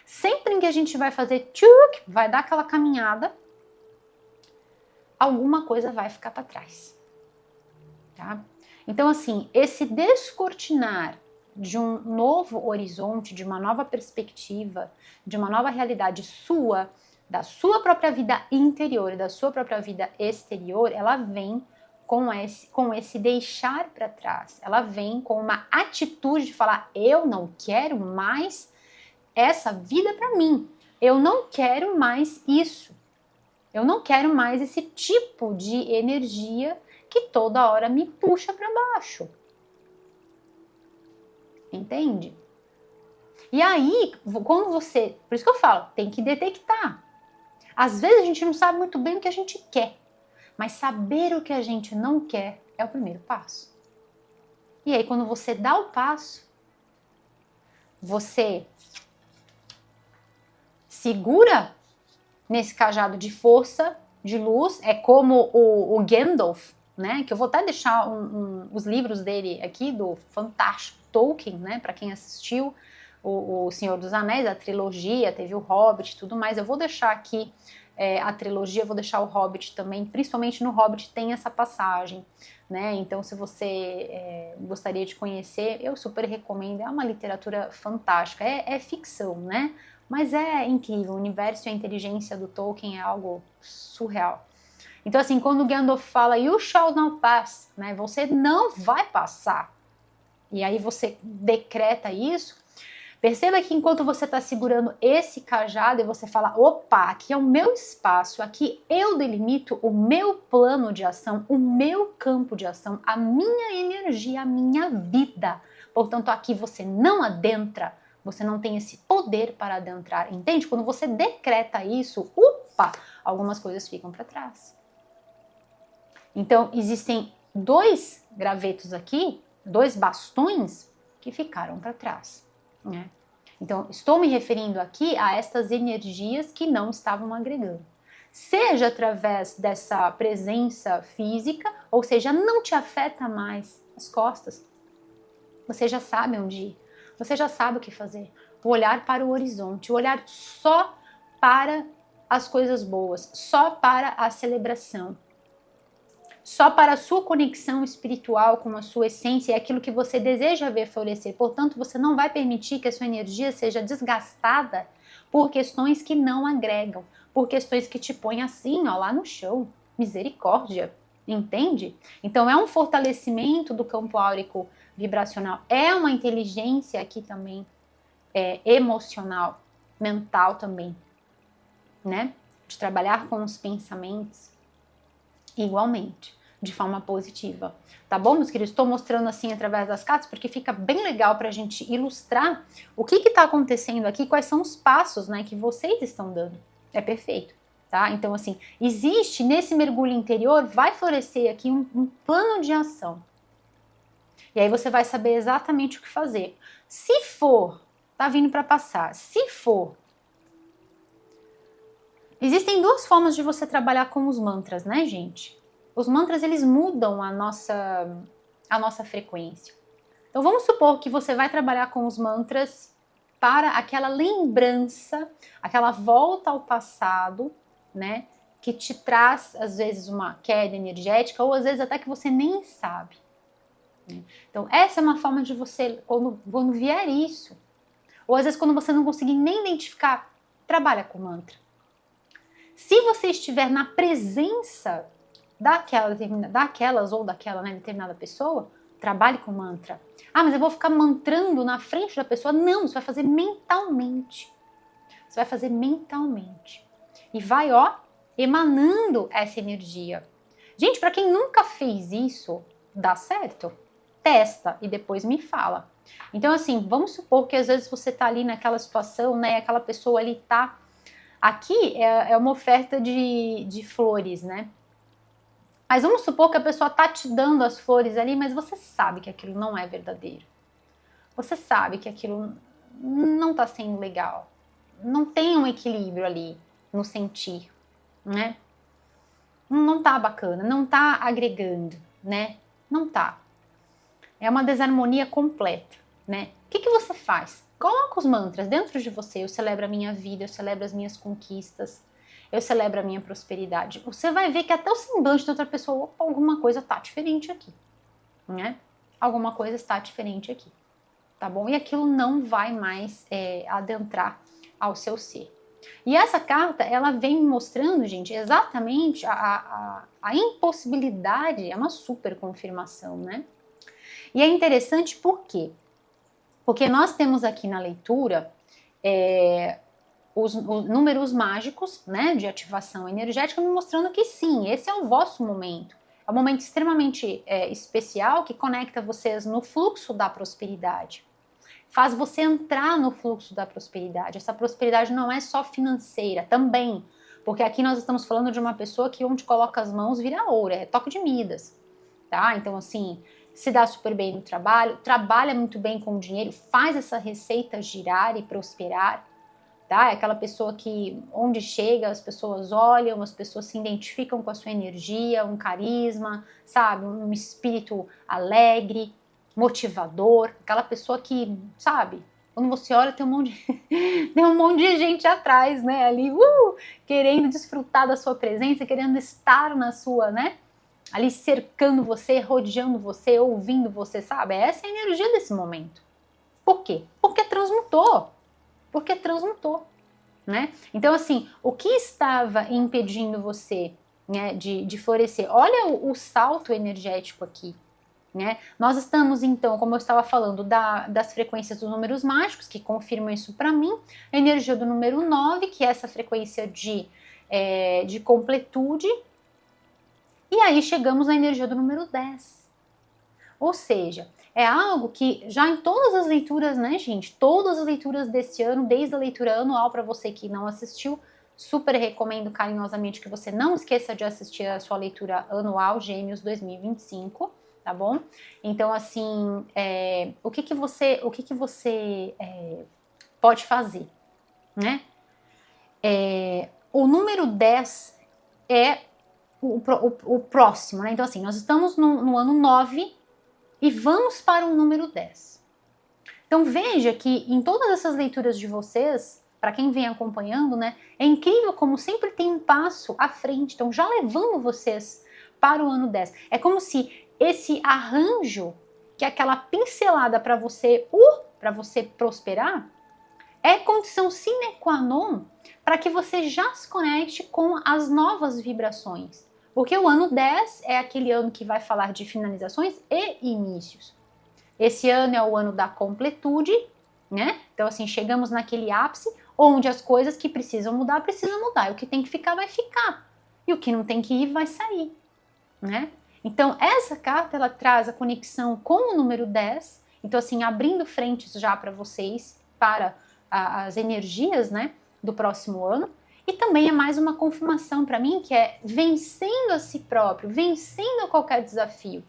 Sempre que a gente vai fazer vai dar aquela caminhada, alguma coisa vai ficar para trás, tá? Então, assim, esse descortinar de um novo horizonte, de uma nova perspectiva, de uma nova realidade sua, da sua própria vida interior e da sua própria vida exterior, ela vem com esse deixar para trás. Ela vem com uma atitude de falar: eu não quero mais essa vida para mim. Eu não quero mais isso. Eu não quero mais esse tipo de energia que toda hora me puxa para baixo. Entende? E aí, quando você... Por isso que eu falo, tem que detectar. Às vezes a gente não sabe muito bem o que a gente quer, mas saber o que a gente não quer é o primeiro passo. E aí, quando você dá o passo, você segura nesse cajado de força, de luz, é como o Gandalf, né? Que eu vou até deixar os livros dele aqui, do fantástico Tolkien, né? Para quem assistiu o Senhor dos Anéis, a trilogia, teve o Hobbit e tudo mais. Eu vou deixar aqui a trilogia, vou deixar o Hobbit também, principalmente no Hobbit tem essa passagem, né? Então, se você gostaria de conhecer, eu super recomendo. É uma literatura fantástica, é ficção, né? Mas é incrível, o universo e a inteligência do Tolkien é algo surreal. Então, assim, quando Gandalf fala "You shall not pass", né, você não vai passar, e aí você decreta isso, perceba que enquanto você está segurando esse cajado e você fala: opa, aqui é o meu espaço, aqui eu delimito o meu plano de ação, o meu campo de ação, a minha energia, a minha vida. Portanto, aqui você não adentra, você não tem esse poder para adentrar, entende? Quando você decreta isso, algumas coisas ficam para trás. Então, existem 2 gravetos aqui, 2 bastões que ficaram para trás, né? Então, estou me referindo aqui a estas energias que não estavam agregando. Seja através dessa presença física, ou seja, não te afeta mais as costas. Você já sabe onde ir, você já sabe o que fazer. O olhar para o horizonte, o olhar só para as coisas boas, só para a celebração, só para a sua conexão espiritual com a sua essência e aquilo que você deseja ver florescer. Portanto, você não vai permitir que a sua energia seja desgastada por questões que não agregam, por questões que te põem assim, ó, lá no chão. Misericórdia, entende? Então é um fortalecimento do campo áurico vibracional, é uma inteligência aqui também, emocional, mental também, né? De trabalhar com os pensamentos igualmente, de forma positiva. Tá bom, meus queridos? Estou mostrando assim através das cartas porque fica bem legal para a gente ilustrar o que está acontecendo aqui, quais são os passos, né, que vocês estão dando. É perfeito, tá? Então, assim, existe nesse mergulho interior, vai florescer aqui um plano de ação. E aí você vai saber exatamente o que fazer. Se for, tá vindo para passar, se for, existem duas formas de você trabalhar com os mantras, né, gente? Os mantras, eles mudam a nossa frequência. Então, vamos supor que você vai trabalhar com os mantras para aquela lembrança, aquela volta ao passado, né? Que te traz, às vezes, uma queda energética, ou às vezes até que você nem sabe. Então, essa é uma forma de você, quando vier isso, ou às vezes quando você não conseguir nem identificar, trabalha com mantra. Se você estiver na presença daquelas ou daquela, né, determinada pessoa, trabalhe com mantra. Ah, mas eu vou ficar mantrando na frente da pessoa? Não, você vai fazer mentalmente. Você vai fazer mentalmente. E vai, ó, emanando essa energia. Gente, para quem nunca fez isso, dá certo? Testa e depois me fala. Então, assim, vamos supor que às vezes você tá ali naquela situação, né, aquela pessoa ali tá... Aqui é uma oferta de flores, né? Mas vamos supor que a pessoa tá te dando as flores ali, mas você sabe que aquilo não é verdadeiro. Você sabe que aquilo não tá sendo legal. Não tem um equilíbrio ali no sentir, né? Não tá bacana, não tá agregando, né? Não tá. É uma desarmonia completa, né? O que você faz? Coloca os mantras dentro de você. Eu celebro a minha vida, eu celebro as minhas conquistas, eu celebro a minha prosperidade. Você vai ver que até o semblante da outra pessoa, opa, alguma coisa tá diferente aqui, né? Alguma coisa está diferente aqui, tá bom? E aquilo não vai mais adentrar ao seu ser. E essa carta, ela vem mostrando, gente, exatamente a impossibilidade, é uma super confirmação, né? E é interessante por quê? Porque nós temos aqui na leitura os números mágicos, né, de ativação energética, me mostrando que sim, esse é o vosso momento. É um momento extremamente especial que conecta vocês no fluxo da prosperidade. Faz você entrar no fluxo da prosperidade. Essa prosperidade não é só financeira, também. Porque aqui nós estamos falando de uma pessoa que onde coloca as mãos vira ouro, é toque de Midas. Tá? Então, assim, se dá super bem no trabalho, trabalha muito bem com o dinheiro, faz essa receita girar e prosperar, tá? É aquela pessoa que, onde chega, as pessoas olham, as pessoas se identificam com a sua energia, um carisma, sabe? Um espírito alegre, motivador, aquela pessoa que, sabe? Quando você olha, tem um monte tem um monte de gente atrás, né? Ali, querendo desfrutar da sua presença, querendo estar na sua, né? Ali cercando você, rodeando você, ouvindo você, sabe? Essa é a energia desse momento. Por quê? Porque transmutou. Porque transmutou, né? Então, assim, o que estava impedindo você, né, de florescer? Olha o salto energético aqui, né? Nós estamos, então, como eu estava falando, das frequências dos números mágicos, que confirmam isso para mim, a energia do número 9, que é essa frequência de completude, e aí chegamos na energia do número 10. Ou seja, é algo que já em todas as leituras, né, gente? Todas as leituras desse ano, desde a leitura anual, para você que não assistiu, super recomendo carinhosamente que você não esqueça de assistir a sua leitura anual Gêmeos 2025, tá bom? Então, assim, o que você pode fazer, né? O número 10 é o próximo, né? Então, assim, nós estamos no ano 9, e vamos para o número 10. Então veja que em todas essas leituras de vocês, para quem vem acompanhando, né, é incrível como sempre tem um passo à frente, então já levando vocês para o ano 10. É como se esse arranjo, que é aquela pincelada para você prosperar, é condição sine qua non para que você já se conecte com as novas vibrações. Porque o ano 10 é aquele ano que vai falar de finalizações e inícios. Esse ano é o ano da completude, né? Então, assim, chegamos naquele ápice onde as coisas que precisam mudar. E o que tem que ficar, vai ficar. E o que não tem que ir, vai sair, né? Então, essa carta, ela traz a conexão com o número 10. Então, assim, abrindo frentes já para vocês, para as energias, né, do próximo ano. E também é mais uma confirmação para mim, que é vencendo a si próprio, vencendo qualquer desafio.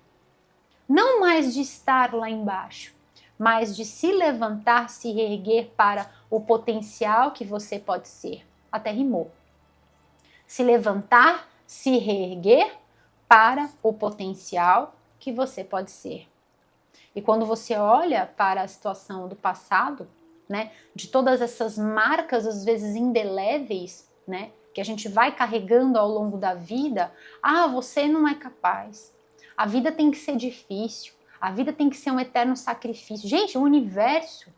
Não mais de estar lá embaixo, mas de se levantar, se reerguer para o potencial que você pode ser. Até rimou. Se levantar, se reerguer para o potencial que você pode ser. E quando você olha para a situação do passado, né, de todas essas marcas, às vezes indeléveis, né, que a gente vai carregando ao longo da vida, você não é capaz. A vida tem que ser difícil. A vida tem que ser um eterno sacrifício. Gente, o universo,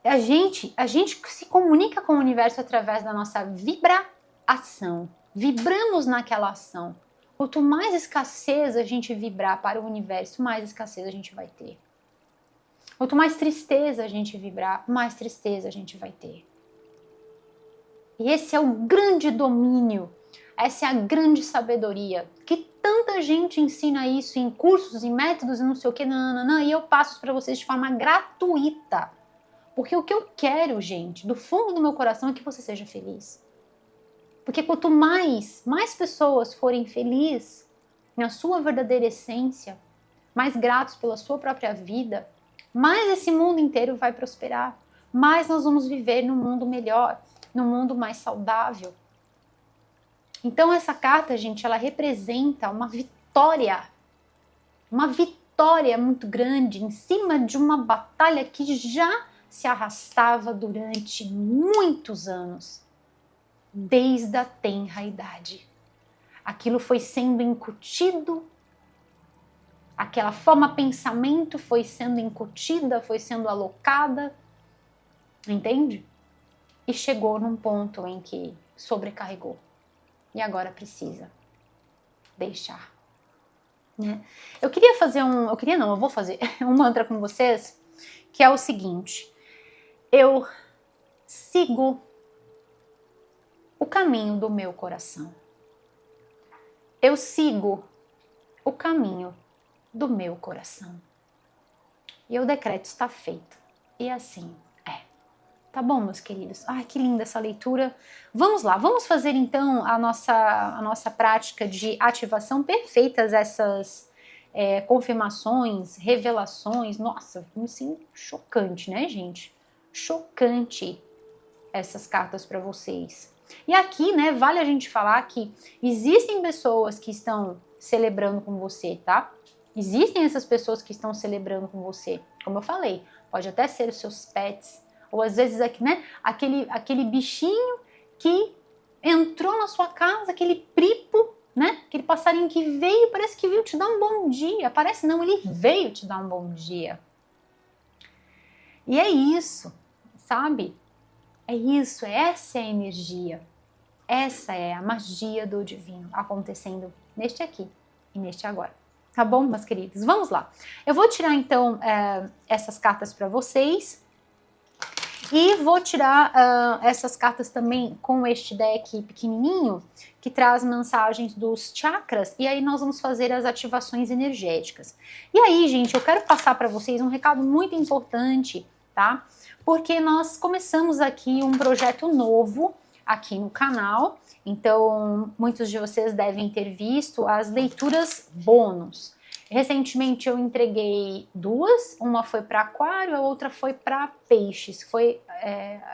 a gente se comunica com o universo através da nossa vibração. Vibramos naquela ação. Quanto mais escassez a gente vibrar para o universo, mais escassez a gente vai ter. Quanto mais tristeza a gente vibrar, mais tristeza a gente vai ter. E esse é o grande domínio, essa é a grande sabedoria, que tanta gente ensina isso em cursos, em métodos e não sei o que, e eu passo para vocês de forma gratuita. Porque o que eu quero, gente, do fundo do meu coração é que você seja feliz. Porque quanto mais pessoas forem felizes na sua verdadeira essência, mais gratos pela sua própria vida, mais esse mundo inteiro vai prosperar, mais nós vamos viver num mundo melhor, num mundo mais saudável. Então essa carta, gente, ela representa uma vitória muito grande em cima de uma batalha que já se arrastava durante muitos anos, desde a tenra idade. Aquilo foi sendo incutido, aquela forma pensamento foi sendo incutida, foi sendo alocada, entende? E chegou num ponto em que sobrecarregou. E agora precisa deixar. Né? Eu vou fazer um mantra com vocês, que é o seguinte: eu sigo o caminho do meu coração. Eu sigo o caminho do meu coração. E o decreto está feito. E assim é. Tá bom, meus queridos? Ai, que linda essa leitura. Vamos lá, vamos fazer então a nossa prática de ativação. Perfeitas essas confirmações, revelações. Nossa, assim, chocante, né, gente? Chocante essas cartas para vocês. E aqui, né, vale a gente falar que existem pessoas que estão celebrando com você, tá? Existem essas pessoas que estão celebrando com você. Como eu falei, pode até ser os seus pets, ou às vezes aqui, né, aquele bichinho que entrou na sua casa, aquele pripo, né? Aquele passarinho que veio, parece que veio te dar um bom dia. Parece não, ele veio te dar um bom dia. E é isso, sabe? É isso, essa é a energia. Essa é a magia do divino acontecendo neste aqui e neste agora. Tá bom, meus queridos? Vamos lá. Eu vou tirar então essas cartas para vocês. E vou tirar essas cartas também com este deck pequenininho, que traz mensagens dos chakras, e aí nós vamos fazer as ativações energéticas. E aí, gente, eu quero passar para vocês um recado muito importante, tá? Porque nós começamos aqui um projeto novo aqui no canal, então muitos de vocês devem ter visto as leituras bônus. Recentemente eu entreguei duas, uma foi para aquário, a outra foi para peixes, foi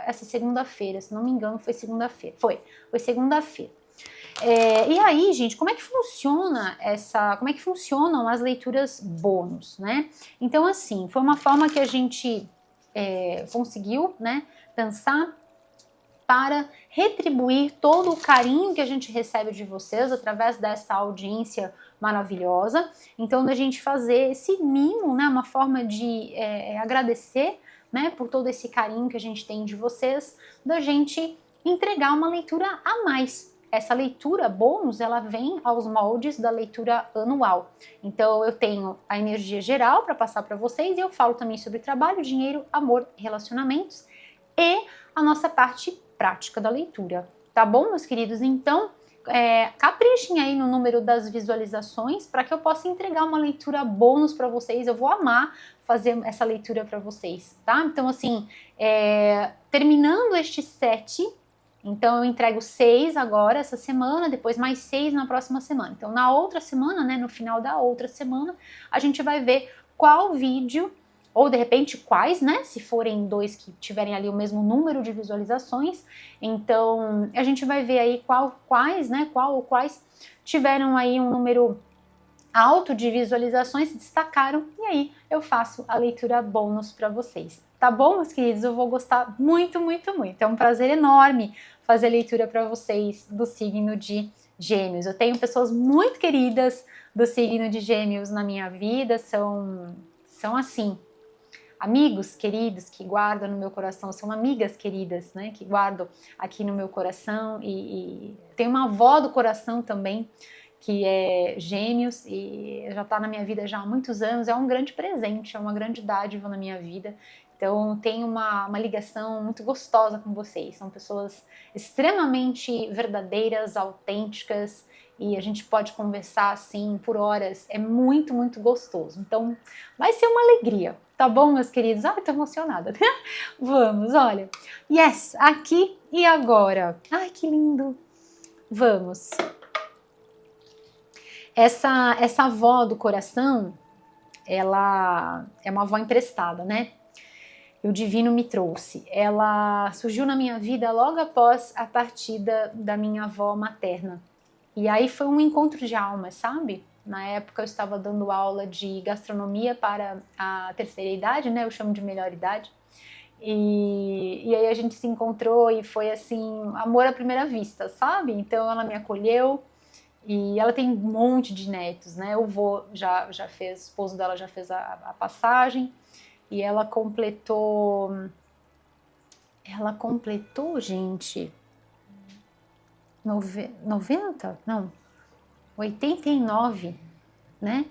essa segunda-feira, se não me engano foi segunda-feira, foi segunda-feira. E aí, gente, como é que funcionam as leituras bônus, né? Então, assim, foi uma forma que a gente conseguiu, né, pensar para retribuir todo o carinho que a gente recebe de vocês através dessa audiência maravilhosa. Então, da gente fazer esse mimo, né, uma forma de agradecer, né, por todo esse carinho que a gente tem de vocês, da gente entregar uma leitura a mais. Essa leitura bônus, ela vem aos moldes da leitura anual. Então, eu tenho a energia geral para passar para vocês e eu falo também sobre trabalho, dinheiro, amor, relacionamentos e a nossa parte prática da leitura. Tá bom, meus queridos? Então, caprichem aí no número das visualizações para que eu possa entregar uma leitura bônus para vocês. Eu vou amar fazer essa leitura para vocês, tá? Então, assim, terminando este set, então eu entrego 6 agora, essa semana, depois mais 6 na próxima semana. Então, na outra semana, né, no final da outra semana, a gente vai ver qual vídeo ou de repente quais, né, se forem 2 que tiverem ali o mesmo número de visualizações, então a gente vai ver aí qual ou quais tiveram aí um número alto de visualizações, se destacaram, e aí eu faço a leitura bônus para vocês. Tá bom, meus queridos? Eu vou gostar muito, muito, muito. É um prazer enorme fazer a leitura para vocês do signo de Gêmeos. Eu tenho pessoas muito queridas do signo de Gêmeos na minha vida, são assim, amigos queridos que guardam no meu coração, são amigas queridas, né, que guardo aqui no meu coração, e tem uma avó do coração também, que é Gêmeos, e já está na minha vida já há muitos anos, é um grande presente, é uma grande dádiva na minha vida, então tenho uma ligação muito gostosa com vocês, são pessoas extremamente verdadeiras, autênticas, e a gente pode conversar assim por horas, é muito, muito gostoso. Então vai ser uma alegria, tá bom, meus queridos? Ai, tô emocionada. Vamos, olha. Yes, aqui e agora. Ai, que lindo. Vamos. Essa avó do coração, ela é uma avó emprestada, né? O divino me trouxe. Ela surgiu na minha vida logo após a partida da minha avó materna. E aí foi um encontro de almas, sabe? Na época eu estava dando aula de gastronomia para a terceira idade, né? Eu chamo de melhor idade. E aí a gente se encontrou e foi assim, amor à primeira vista, sabe? Então ela me acolheu e ela tem um monte de netos, né? O vô já fez, o esposo dela já fez a passagem e ela completou, gente, 90? Não, 89, né?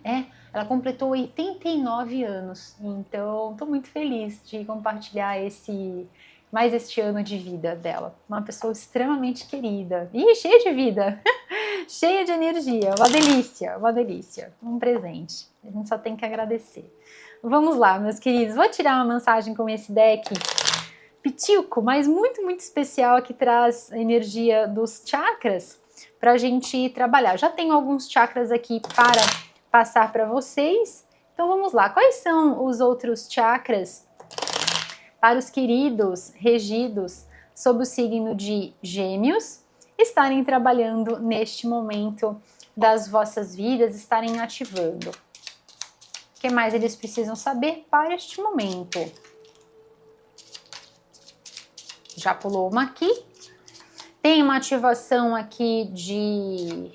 Ela completou 89 anos, então estou muito feliz de compartilhar mais este ano de vida dela. Uma pessoa extremamente querida e cheia de vida, cheia de energia, uma delícia, um presente. A gente só tem que agradecer. Vamos lá, meus queridos, vou tirar uma mensagem com esse deck pitilco, mas muito, muito especial, que traz a energia dos chakras para a gente trabalhar. Já tenho alguns chakras aqui para passar para vocês, então vamos lá. Quais são os outros chakras para os queridos regidos sob o signo de Gêmeos estarem trabalhando neste momento das vossas vidas, estarem ativando? O que mais eles precisam saber para este momento? Já pulou uma aqui. Tem uma ativação aqui de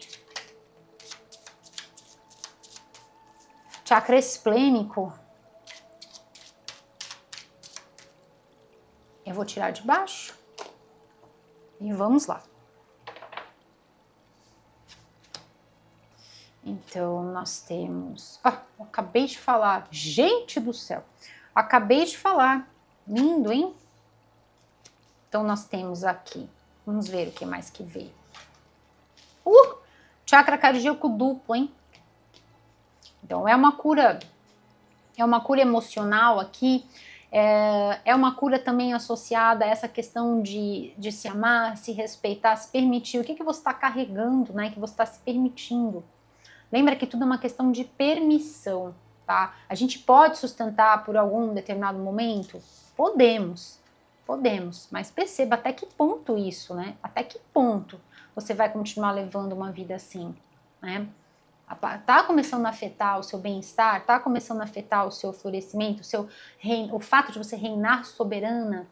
chakra esplênico. Eu vou tirar de baixo e vamos lá. Então, nós temos... eu acabei de falar. Gente do céu! Acabei de falar. Lindo, hein? Então, nós temos aqui... Vamos ver o que mais que veio. Chakra cardíaco duplo, hein? Então, é uma cura emocional aqui. É uma cura também associada a essa questão de se amar, se respeitar, se permitir. O que você está carregando, né? Que você está se permitindo. Lembra que tudo é uma questão de permissão, tá? A gente pode sustentar por algum determinado momento? Podemos, mas perceba até que ponto isso, né? Até que ponto você vai continuar levando uma vida assim, né? Tá começando a afetar o seu bem-estar, tá começando a afetar o seu florescimento, o fato de você reinar soberano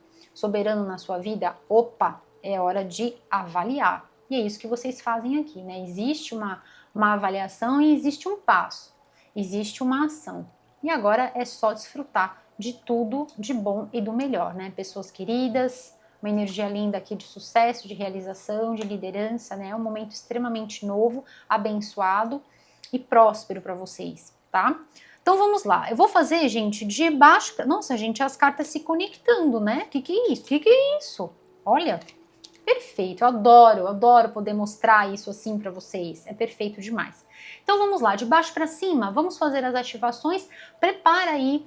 na sua vida, opa, é hora de avaliar. E é isso que vocês fazem aqui, né? Existe uma avaliação e existe um passo, existe uma ação. E agora é só desfrutar de tudo de bom e do melhor, né? Pessoas queridas, uma energia linda aqui de sucesso, de realização, de liderança, né? É um momento extremamente novo, abençoado e próspero para vocês, tá? Então vamos lá. Eu vou fazer, gente, de baixo pra... Nossa, gente, as cartas se conectando, né? Que é isso? Que é isso? Olha, perfeito. Eu adoro poder mostrar isso assim para vocês. É perfeito demais. Então vamos lá, de baixo para cima, vamos fazer as ativações. Prepara aí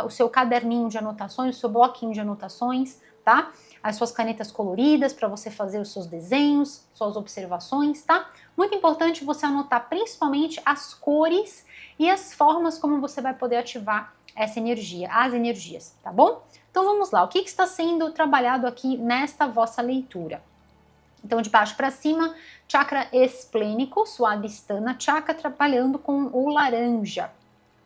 o seu caderninho de anotações, o seu bloquinho de anotações, tá? As suas canetas coloridas para você fazer os seus desenhos, suas observações, tá? Muito importante você anotar principalmente as cores e as formas como você vai poder ativar essa energia, as energias, tá bom? Então vamos lá, o que está sendo trabalhado aqui nesta vossa leitura? Então de baixo para cima, chakra esplênico, Swadhisthana chakra, trabalhando com o laranja,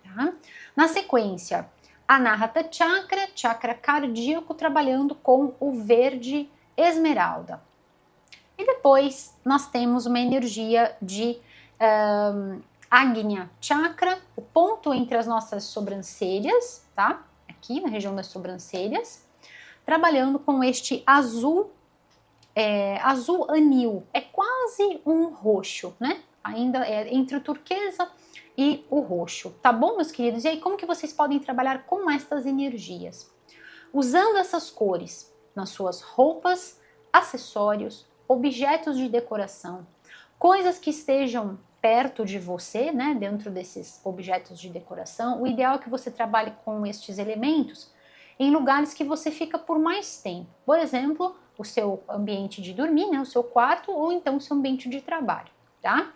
tá? Na sequência, Anahata chakra, chakra cardíaco, trabalhando com o verde esmeralda. E depois nós temos uma energia de Agnya chakra, o ponto entre as nossas sobrancelhas, tá? Aqui na região das sobrancelhas, trabalhando com este azul, azul anil, é quase um roxo, né? Ainda é entre o turquesa e o roxo, tá bom, meus queridos? E aí, como que vocês podem trabalhar com estas energias? Usando essas cores nas suas roupas, acessórios, objetos de decoração, coisas que estejam perto de você, né, dentro desses objetos de decoração. O ideal é que você trabalhe com estes elementos em lugares que você fica por mais tempo. Por exemplo, o seu ambiente de dormir, né, o seu quarto, ou então o seu ambiente de trabalho, tá?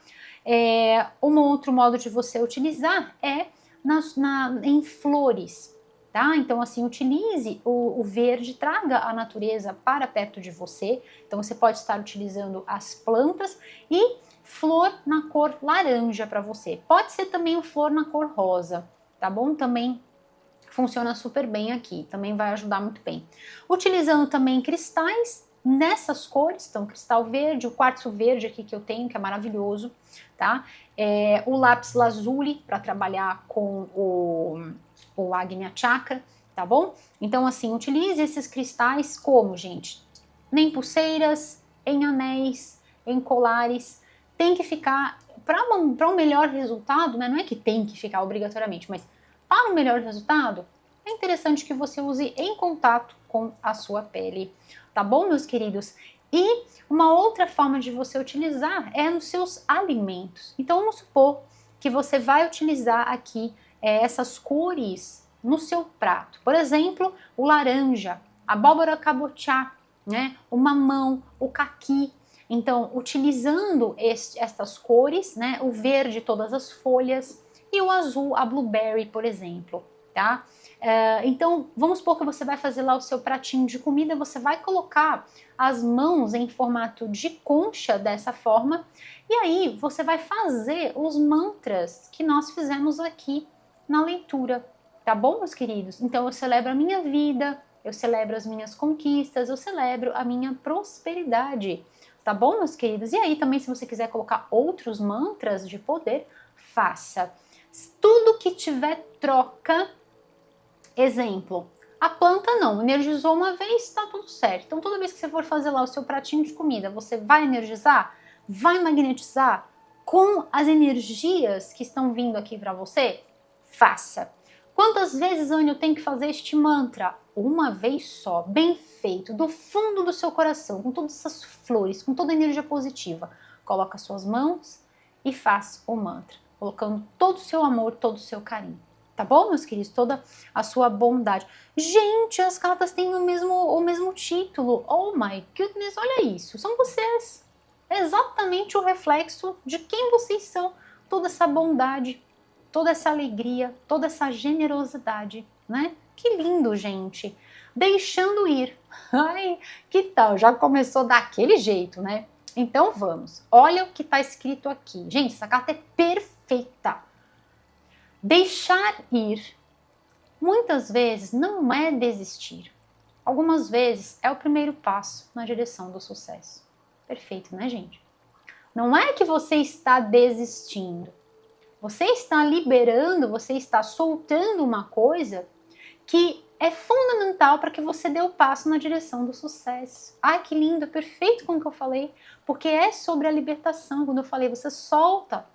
Um outro modo de você utilizar é em flores, tá? Então, assim, utilize o verde, traga a natureza para perto de você. Então, você pode estar utilizando as plantas e flor na cor laranja para você. Pode ser também o flor na cor rosa, tá bom? Também funciona super bem aqui, também vai ajudar muito bem. Utilizando também cristais nessas cores, então cristal verde, o quartzo verde aqui que eu tenho, que é maravilhoso, tá? O lápis lazuli para trabalhar com o Agnya Chakra, tá bom? Então, assim, utilize esses cristais como, gente? Em pulseiras, em anéis, em colares. Tem que ficar, para um melhor resultado, né? Não é que tem que ficar obrigatoriamente, mas para um melhor resultado, é interessante que você use em contato com a sua pele, tá bom, meus queridos? E uma outra forma de você utilizar é nos seus alimentos. Então, vamos supor que você vai utilizar aqui essas cores no seu prato. Por exemplo, o laranja, a abóbora cabotiá, né? O mamão, o caqui. Então, utilizando estas cores, né? O verde, todas as folhas, e o azul, a blueberry, por exemplo, tá? Então, vamos supor que você vai fazer lá o seu pratinho de comida, você vai colocar as mãos em formato de concha dessa forma, e aí você vai fazer os mantras que nós fizemos aqui na leitura, tá bom, meus queridos? Então, eu celebro a minha vida, eu celebro as minhas conquistas, eu celebro a minha prosperidade, tá bom, meus queridos? E aí também, se você quiser colocar outros mantras de poder, faça. Tudo que tiver troca, exemplo, a planta não, energizou uma vez, tá tudo certo. Então toda vez que você for fazer lá o seu pratinho de comida, você vai energizar, vai magnetizar com as energias que estão vindo aqui para você? Faça. Quantas vezes, Anne, eu tenho que fazer este mantra? Uma vez só, bem feito, do fundo do seu coração, com todas essas flores, com toda a energia positiva. Coloca suas mãos e faz o mantra, colocando todo o seu amor, todo o seu carinho. Tá bom, meus queridos? Toda a sua bondade. Gente, as cartas têm o mesmo título. Oh my goodness, olha isso. São vocês. É exatamente o reflexo de quem vocês são. Toda essa bondade, toda essa alegria, toda essa generosidade, né? Que lindo, gente. Deixando ir. Ai, que tal? Já começou daquele jeito, né? Então vamos. Olha o que está escrito aqui. Gente, essa carta é perfeita. Deixar ir, muitas vezes, não é desistir. Algumas vezes é o primeiro passo na direção do sucesso. Perfeito, né, gente? Não é que você está desistindo. Você está liberando, você está soltando uma coisa que é fundamental para que você dê o passo na direção do sucesso. Ai, que lindo, perfeito com o que eu falei, porque é sobre a libertação. Quando eu falei, você solta,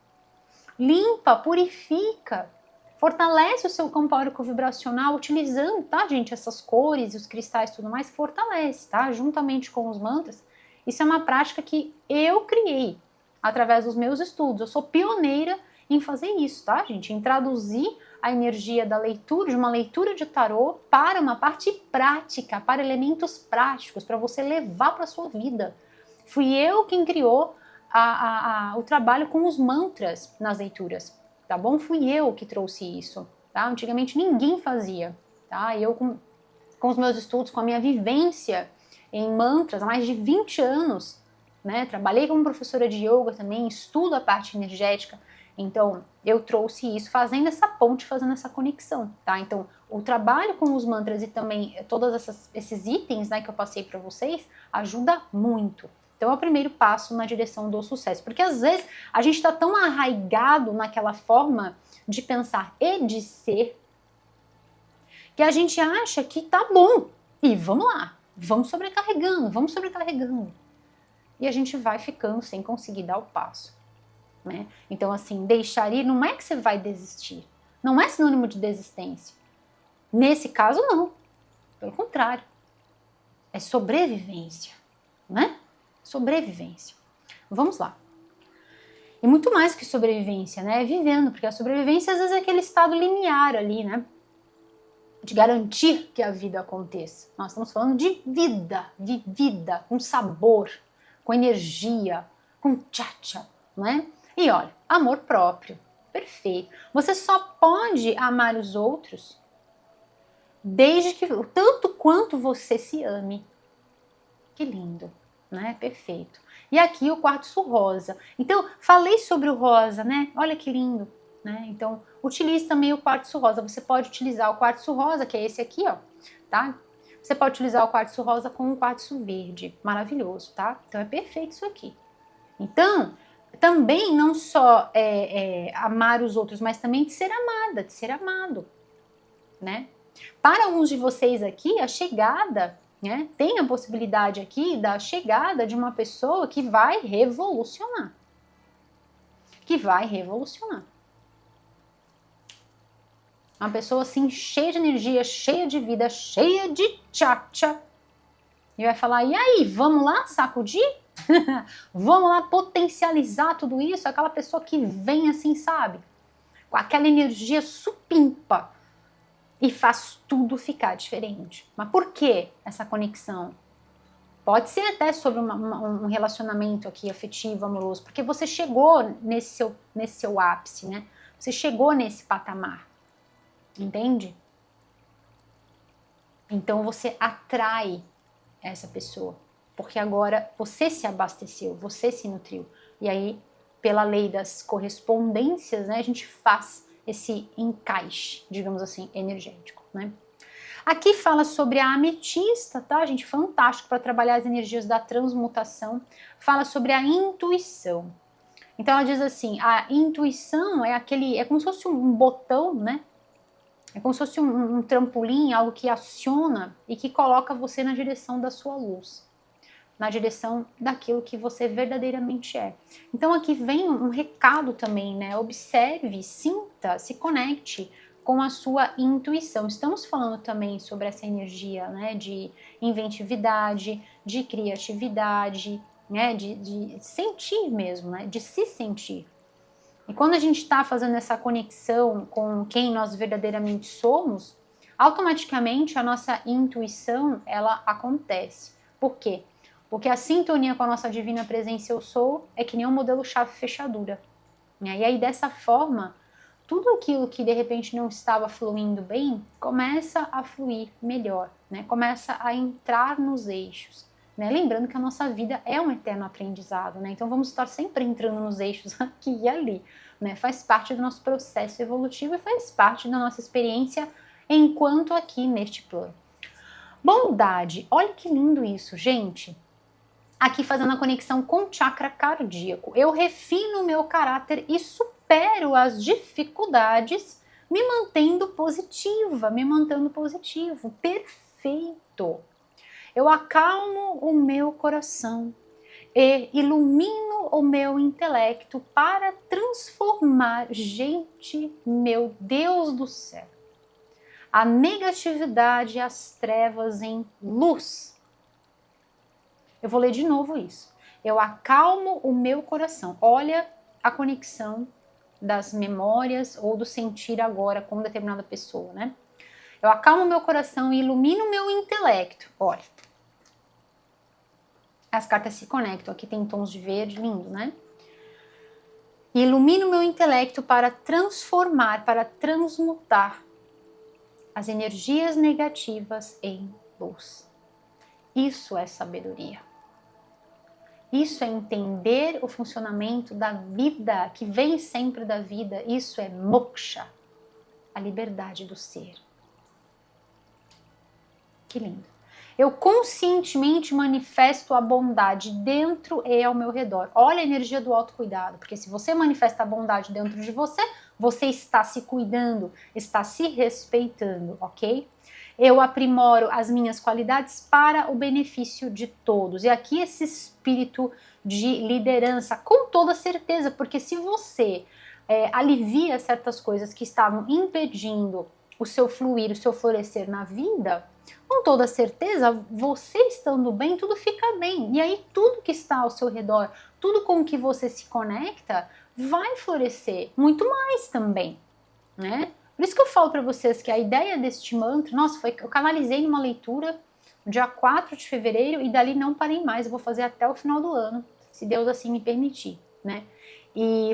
limpa, purifica, fortalece o seu campo áurico vibracional utilizando, tá, gente, essas cores e os cristais e tudo mais, fortalece, tá, juntamente com os mantras. Isso é uma prática que eu criei através dos meus estudos. Eu sou pioneira em fazer isso, tá, gente? Em traduzir a energia da leitura, de uma leitura de tarô, para uma parte prática, para elementos práticos, para você levar para a sua vida. Fui eu quem criou o trabalho com os mantras nas leituras, tá bom? Fui eu que trouxe isso, tá? Antigamente ninguém fazia, tá? Eu com os meus estudos, com a minha vivência em mantras há mais de 20 anos, né? Trabalhei como professora de yoga também, estudo a parte energética, então eu trouxe isso fazendo essa ponte, fazendo essa conexão, tá? Então o trabalho com os mantras e também todos esses itens, né, que eu passei para vocês, ajuda muito. Então é o primeiro passo na direção do sucesso, porque às vezes a gente está tão arraigado naquela forma de pensar e de ser que a gente acha que tá bom e vamos lá, vamos sobrecarregando. E a gente vai ficando sem conseguir dar o passo, né? Então assim, deixar ir não é que você vai desistir, não é sinônimo de desistência. Nesse caso não, pelo contrário, é sobrevivência, né? Sobrevivência. Vamos lá. E muito mais que sobrevivência, né? É vivendo, porque a sobrevivência às vezes é aquele estado limiar ali, né? De garantir que a vida aconteça. Nós estamos falando de vida, vivida, com sabor, com energia, com tchatcha, né? E olha, amor próprio, perfeito. Você só pode amar os outros desde que, tanto quanto você se ame. Que lindo, né? Perfeito. E aqui o quartzo rosa. Então, falei sobre o rosa, né? Olha que lindo, né? Então, utilize também o quartzo rosa. Você pode utilizar o quartzo rosa, que é esse aqui, ó, tá? Você pode utilizar o quartzo rosa com o quartzo verde. Maravilhoso, tá? Então, é perfeito isso aqui. Então, também não só amar os outros, mas também de ser amada, de ser amado, né? Para alguns de vocês aqui, a chegada, né, tem a possibilidade aqui da chegada de uma pessoa que vai revolucionar. Que vai revolucionar. Uma pessoa assim, cheia de energia, cheia de vida, cheia de tchatcha. E vai falar, e aí, vamos lá sacudir? Vamos lá potencializar tudo isso? Aquela pessoa que vem assim, sabe? Com aquela energia supimpa. E faz tudo ficar diferente. Mas por que essa conexão? Pode ser até sobre um relacionamento aqui afetivo, amoroso, porque você chegou nesse seu ápice, né? Você chegou nesse patamar, entende? Então você atrai essa pessoa, porque agora você se abasteceu, você se nutriu. E aí, pela lei das correspondências, né, a gente faz esse encaixe, digamos assim, energético, né? Aqui fala sobre a ametista, tá, gente? Fantástico para trabalhar as energias da transmutação. Fala sobre a intuição. Então ela diz assim, a intuição é como se fosse um botão, né? É como se fosse um trampolim, algo que aciona e que coloca você na direção da sua luz, na direção daquilo que você verdadeiramente é. Então aqui vem um recado também, né? Observe, sinta, se conecte com a sua intuição. Estamos falando também sobre essa energia, né, de inventividade, de criatividade, né, de sentir mesmo, né, de se sentir. E quando a gente está fazendo essa conexão com quem nós verdadeiramente somos, automaticamente a nossa intuição, ela acontece. Por quê? Porque a sintonia com a nossa divina presença eu sou é que nem um modelo chave-fechadura. E aí dessa forma, tudo aquilo que de repente não estava fluindo bem, começa a fluir melhor, né? Começa a entrar nos eixos. né? Lembrando que a nossa vida é um eterno aprendizado, né? Então vamos estar sempre entrando nos eixos aqui e ali, né? Faz parte do nosso processo evolutivo e faz parte da nossa experiência enquanto aqui neste plano. Bondade, olha que lindo isso, gente. Aqui fazendo a conexão com o chakra cardíaco. Eu refino o meu caráter e supero as dificuldades, me mantendo positiva, me mantendo positivo. Perfeito. Eu acalmo o meu coração e ilumino o meu intelecto para transformar, gente, meu Deus do céu, a negatividade e as trevas em luz. Eu vou ler de novo isso. Eu acalmo o meu coração. Olha a conexão das memórias ou do sentir agora com determinada pessoa, né? Eu acalmo o meu coração e ilumino o meu intelecto. Olha. As cartas se conectam. Aqui tem tons de verde, lindo, né? E ilumino o meu intelecto para transformar, para transmutar as energias negativas em luz. Isso é sabedoria. Isso é entender o funcionamento da vida, que vem sempre da vida. Isso é moksha, a liberdade do ser. Que lindo. Eu conscientemente manifesto a bondade dentro e ao meu redor. Olha a energia do autocuidado, porque se você manifesta a bondade dentro de você, você está se cuidando, está se respeitando, ok? Eu aprimoro as minhas qualidades para o benefício de todos. E aqui esse espírito de liderança, com toda certeza, porque se você alivia certas coisas que estavam impedindo o seu fluir, o seu florescer na vida, com toda certeza, você estando bem, tudo fica bem. E aí tudo que está ao seu redor, tudo com que você se conecta, vai florescer muito mais também, né? Por isso que eu falo para vocês que a ideia deste mantra, nossa, eu canalizei numa leitura no dia 4 de fevereiro e dali não parei mais, eu vou fazer até o final do ano, se Deus assim me permitir, né? E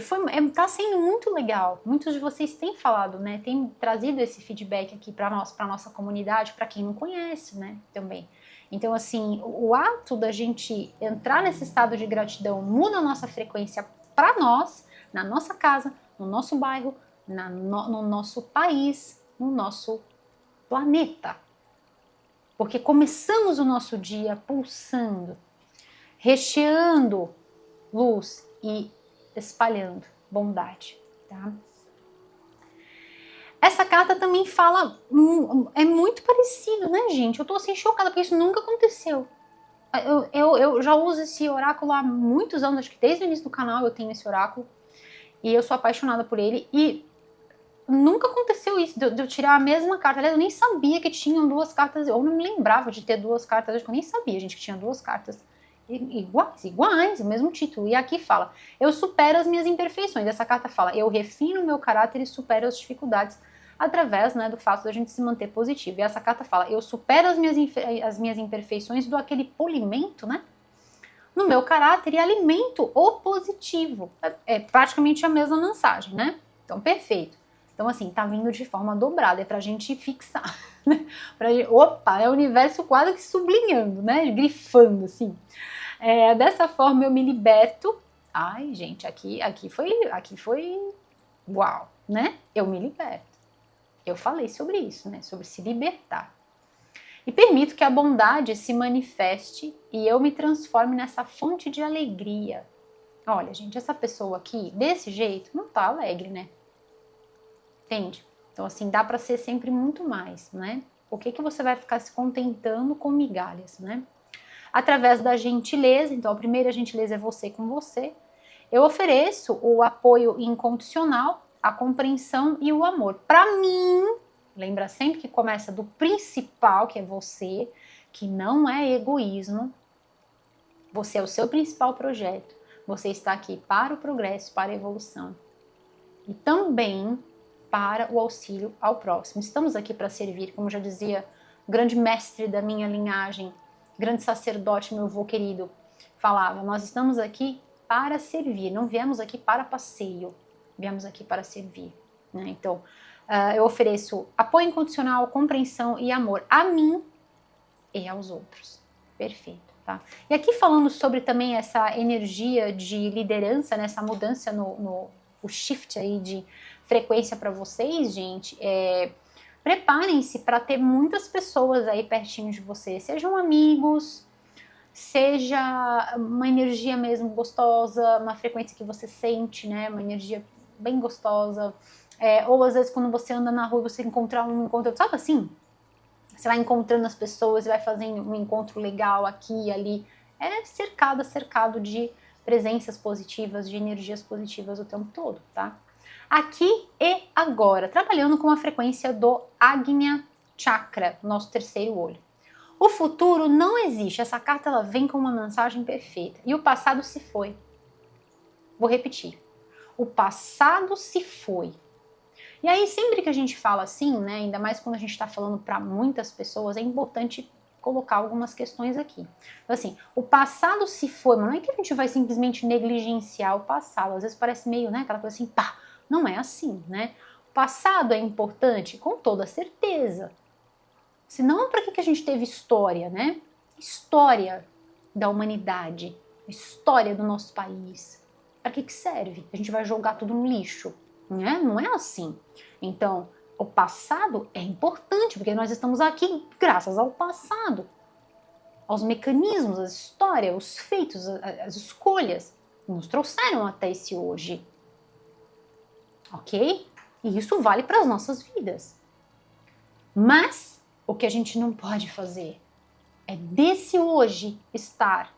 tá sendo muito legal. Muitos de vocês têm falado, né? Têm trazido esse feedback aqui para nós, para nossa comunidade, para quem não conhece, né? Também. Então, assim, o ato da gente entrar nesse estado de gratidão muda a nossa frequência para nós, na nossa casa, no nosso bairro, no nosso país, no nosso planeta. Porque começamos o nosso dia pulsando, recheando luz e espalhando bondade, tá? Essa carta também fala, é muito parecido, né, gente? Eu tô assim chocada, porque isso nunca aconteceu. Eu já uso esse oráculo há muitos anos, acho que desde o início do canal eu tenho esse oráculo, e eu sou apaixonada por ele, e nunca aconteceu isso, de eu tirar a mesma carta. Aliás, eu nem sabia que tinham duas cartas, eu não me lembrava de ter duas cartas, acho que eu nem sabia, gente, que tinha duas cartas iguais, o mesmo título. E aqui fala, eu supero as minhas imperfeições. Essa carta fala, eu refino o meu caráter e supero as dificuldades através, né, do fato da gente se manter positivo. E essa carta fala, eu supero as minhas imperfeições, dou aquele polimento, né, no meu caráter e alimento o positivo. É praticamente a mesma mensagem, né? Então, perfeito. Então, assim, tá vindo de forma dobrada, é pra gente fixar, né? Opa, é o universo quase que sublinhando, né? Grifando, assim. Dessa forma eu me liberto. Ai, gente, aqui foi uau, né? Eu me liberto. Eu falei sobre isso, né? Sobre se libertar. E permito que a bondade se manifeste e eu me transforme nessa fonte de alegria. Olha, gente, essa pessoa aqui, desse jeito, não tá alegre, né? Entende? Então, assim, dá para ser sempre muito mais, né? Por que você vai ficar se contentando com migalhas, né? Através da gentileza, então a primeira gentileza é você com você. Eu ofereço o apoio incondicional, a compreensão e o amor. Para mim, lembra sempre que começa do principal, que é você, que não é egoísmo. Você é o seu principal projeto. Você está aqui para o progresso, para a evolução. E também para o auxílio ao próximo. Estamos aqui para servir, como já dizia o grande mestre da minha linhagem, grande sacerdote, meu avô querido, falava, nós estamos aqui para servir, não viemos aqui para passeio, viemos aqui para servir, né? Então, eu ofereço apoio incondicional, compreensão e amor a mim e aos outros. Perfeito. tá? E aqui falando sobre também essa energia de liderança, né, essa mudança o shift aí de frequência para vocês, gente, preparem-se para ter muitas pessoas aí pertinho de você, sejam amigos, seja uma energia mesmo gostosa, uma frequência que você sente, né, uma energia bem gostosa, ou às vezes quando você anda na rua você encontrar um encontro, sabe assim? Você vai encontrando as pessoas, vai fazendo um encontro legal aqui e ali, cercado de presenças positivas, de energias positivas o tempo todo, tá? Aqui e agora, trabalhando com a frequência do Agnya Chakra, nosso terceiro olho. O futuro não existe, essa carta ela vem com uma mensagem perfeita. E o passado se foi. Vou repetir. O passado se foi. E aí sempre que a gente fala assim, né, ainda mais quando a gente está falando para muitas pessoas, é importante colocar algumas questões aqui. Então assim, o passado se foi, mas não é que a gente vai simplesmente negligenciar o passado. Às vezes parece meio, né, aquela coisa assim, pá, não é assim, né? O passado é importante? Com toda certeza. Senão, para que a gente teve história, né? História da humanidade, história do nosso país. Para que serve? A gente vai jogar tudo no lixo, né? Não é assim. Então, o passado é importante, porque nós estamos aqui graças ao passado, aos mecanismos, à história, os feitos, as escolhas que nos trouxeram até esse hoje. Ok? E isso vale para as nossas vidas. Mas o que a gente não pode fazer é desse hoje estar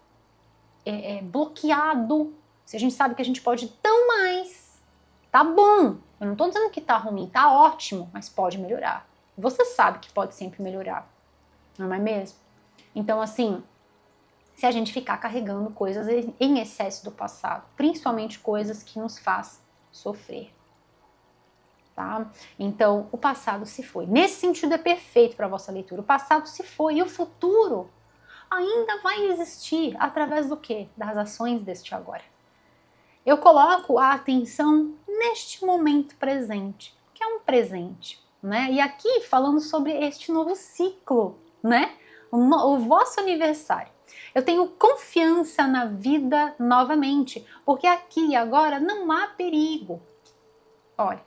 bloqueado. Se a gente sabe que a gente pode tão mais, tá bom. Eu não tô dizendo que tá ruim, tá ótimo, mas pode melhorar. Você sabe que pode sempre melhorar, não é mesmo? Então, assim, se a gente ficar carregando coisas em excesso do passado, principalmente coisas que nos faz sofrer. Tá? Então, o passado se foi. Nesse sentido é perfeito para a vossa leitura. O passado se foi e o futuro ainda vai existir através do quê? Das ações deste agora. Eu coloco a atenção neste momento presente, que é um presente, né? E aqui falando sobre este novo ciclo, né? O vosso aniversário. Eu tenho confiança na vida novamente, porque aqui e agora não há perigo.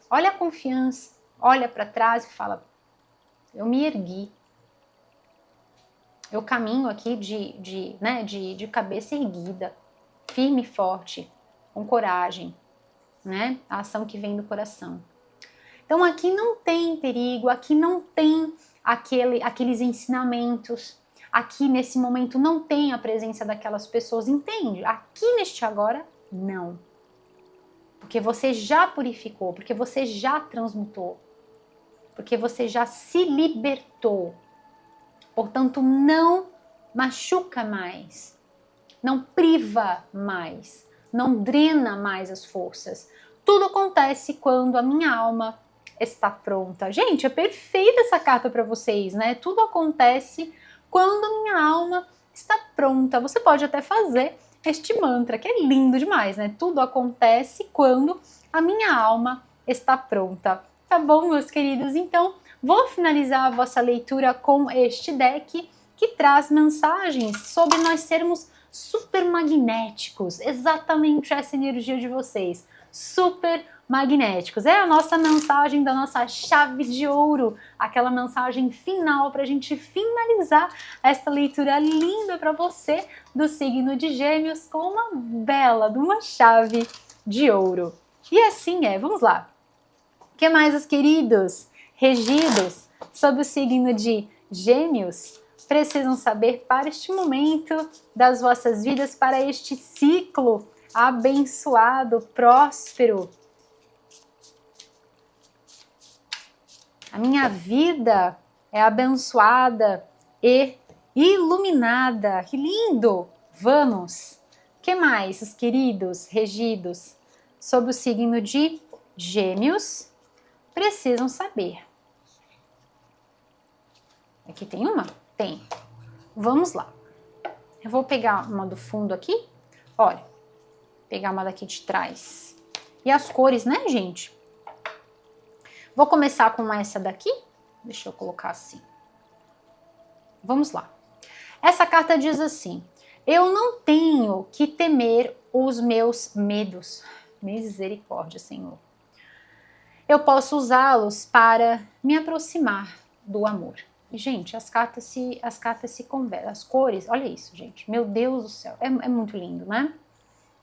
Olha a confiança, olha para trás e fala, eu me ergui. Eu caminho aqui de cabeça erguida, firme e forte, com coragem, né? A ação que vem do coração. Então aqui não tem perigo, aqui não tem aqueles ensinamentos, aqui nesse momento não tem a presença daquelas pessoas, entende? Aqui neste agora, não. Porque você já purificou, porque você já transmutou, porque você já se libertou. Portanto, não machuca mais, não priva mais, não drena mais as forças. Tudo acontece quando a minha alma está pronta. Gente, é perfeita essa carta para vocês, né? Tudo acontece quando a minha alma está pronta. Você pode até fazer este mantra, que é lindo demais, né? Tudo acontece quando a minha alma está pronta. Tá bom, meus queridos? Então, vou finalizar a vossa leitura com este deck que traz mensagens sobre nós sermos super magnéticos. Exatamente essa energia de vocês. Super magnéticos. É a nossa mensagem da nossa chave de ouro, aquela mensagem final para a gente finalizar esta leitura linda para você do signo de Gêmeos com uma bela de uma chave de ouro. E assim vamos lá. O que mais, os queridos regidos sob o signo de Gêmeos precisam saber para este momento das vossas vidas, para este ciclo abençoado, próspero? A minha vida é abençoada e iluminada. Que lindo! Vamos! O que mais, os queridos regidos sob o signo de Gêmeos precisam saber? Aqui tem uma? Tem. Vamos lá. Eu vou pegar uma do fundo aqui. Olha, pegar uma daqui de trás. E as cores, né, gente? Vou começar com essa daqui. Deixa eu colocar assim. Vamos lá. Essa carta diz assim: Eu não tenho que temer os meus medos. Misericórdia, Senhor. Eu posso usá-los para me aproximar do amor. E, gente, as cartas se conversam, as cores, olha isso, gente. Meu Deus do céu, é muito lindo, né?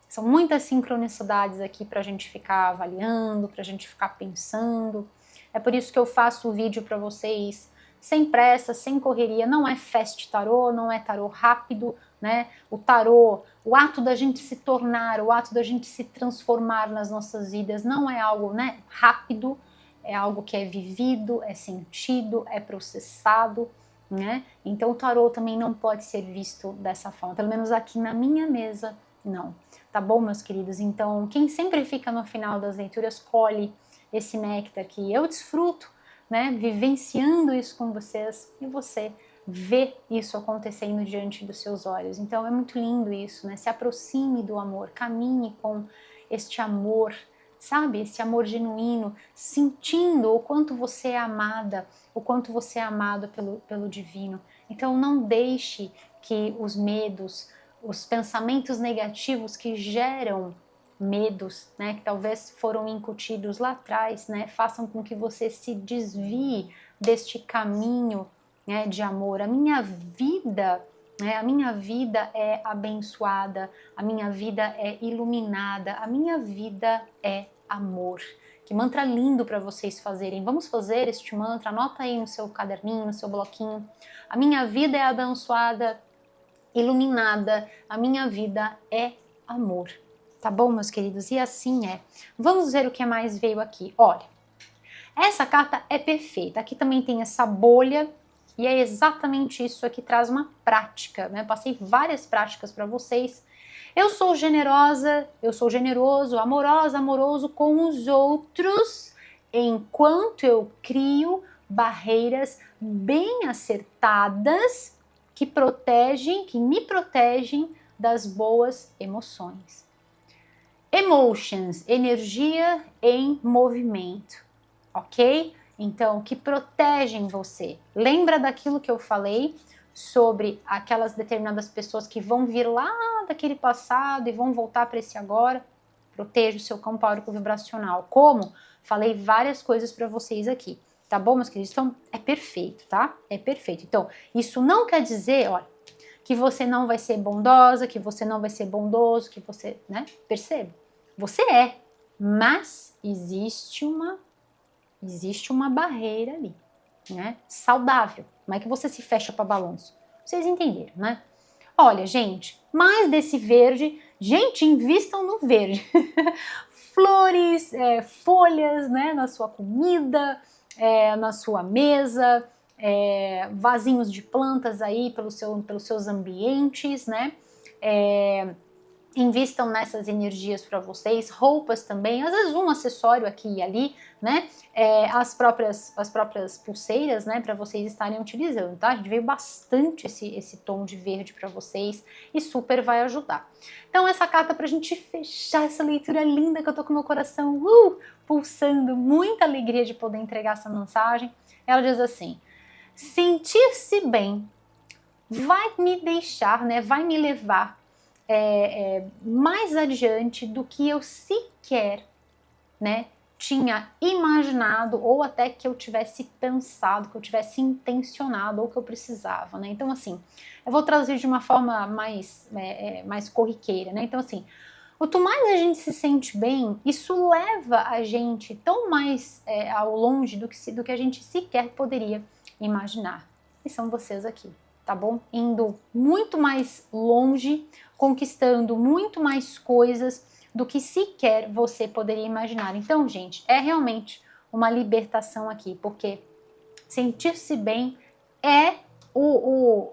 São muitas sincronicidades aqui para a gente ficar avaliando, para a gente ficar pensando. É por isso que eu faço o vídeo para vocês sem pressa, sem correria. Não é fast tarô, não é tarô rápido, né? O tarô, o ato da gente se tornar, o ato da gente se transformar nas nossas vidas não é algo, né, rápido, é algo que é vivido, é sentido, é processado, né? Então o tarô também não pode ser visto dessa forma, pelo menos aqui na minha mesa, não. Tá bom, meus queridos? Então, quem sempre fica no final das leituras, colhe esse néctar que eu desfruto, né, vivenciando isso com vocês, e você vê isso acontecendo diante dos seus olhos. Então, é muito lindo isso, né? Se aproxime do amor, caminhe com este amor, sabe? Esse amor genuíno, sentindo o quanto você é amada, o quanto você é amado pelo divino. Então, não deixe que os medos, os pensamentos negativos que geram medos, né, que talvez foram incutidos lá atrás, né, façam com que você se desvie deste caminho, né, de amor. A minha vida, né, a minha vida é abençoada, a minha vida é iluminada, a minha vida é amor. Que mantra lindo para vocês fazerem. Vamos fazer este mantra, anota aí no seu caderninho, no seu bloquinho. A minha vida é abençoada, iluminada, a minha vida é amor. Tá bom, meus queridos? E assim é. Vamos ver o que mais veio aqui. Olha, essa carta é perfeita. Aqui também tem essa bolha e é exatamente isso aqui, traz uma prática, né? Passei várias práticas para vocês. Eu sou generosa, eu sou generoso, amorosa, amoroso com os outros, enquanto eu crio barreiras bem acertadas que me protegem das boas emoções. Emotions, energia em movimento, ok? Então, que protegem você. Lembra daquilo que eu falei sobre aquelas determinadas pessoas que vão vir lá daquele passado e vão voltar para esse agora? Proteja o seu campo áurico vibracional. Como? Falei várias coisas para vocês aqui. Tá bom, meus queridos? Então, é perfeito, tá? É perfeito. Então, isso não quer dizer, olha, que você não vai ser bondosa, que você não vai ser bondoso, que você, né? Perceba? Você é, mas existe uma barreira ali, né? Saudável. Não é que você se fecha para balanço. Vocês entenderam, né? Olha, gente, mais desse verde. Gente, invistam no verde. Flores, folhas, né, na sua comida, na sua mesa, vasinhos de plantas aí pelos seus ambientes, né? Invistam nessas energias para vocês, roupas também, às vezes um acessório aqui e ali, né? As próprias pulseiras, né? Para vocês estarem utilizando, tá? A gente veio bastante esse tom de verde para vocês e super vai ajudar. Então, essa carta para a gente fechar essa leitura linda que eu tô com meu coração pulsando, muita alegria de poder entregar essa mensagem. Ela diz assim: sentir-se bem vai me deixar, né? Vai me levar mais adiante do que eu sequer, né, tinha imaginado ou até que eu tivesse pensado, que eu tivesse intencionado ou que eu precisava, né? Então, assim, eu vou trazer de uma forma mais corriqueira, né? Então, assim, quanto mais a gente se sente bem, isso leva a gente tão mais ao longe do que a gente sequer poderia imaginar. E são vocês aqui, tá bom? Indo muito mais longe, conquistando muito mais coisas do que sequer você poderia imaginar. Então, gente, é realmente uma libertação aqui, porque sentir-se bem é o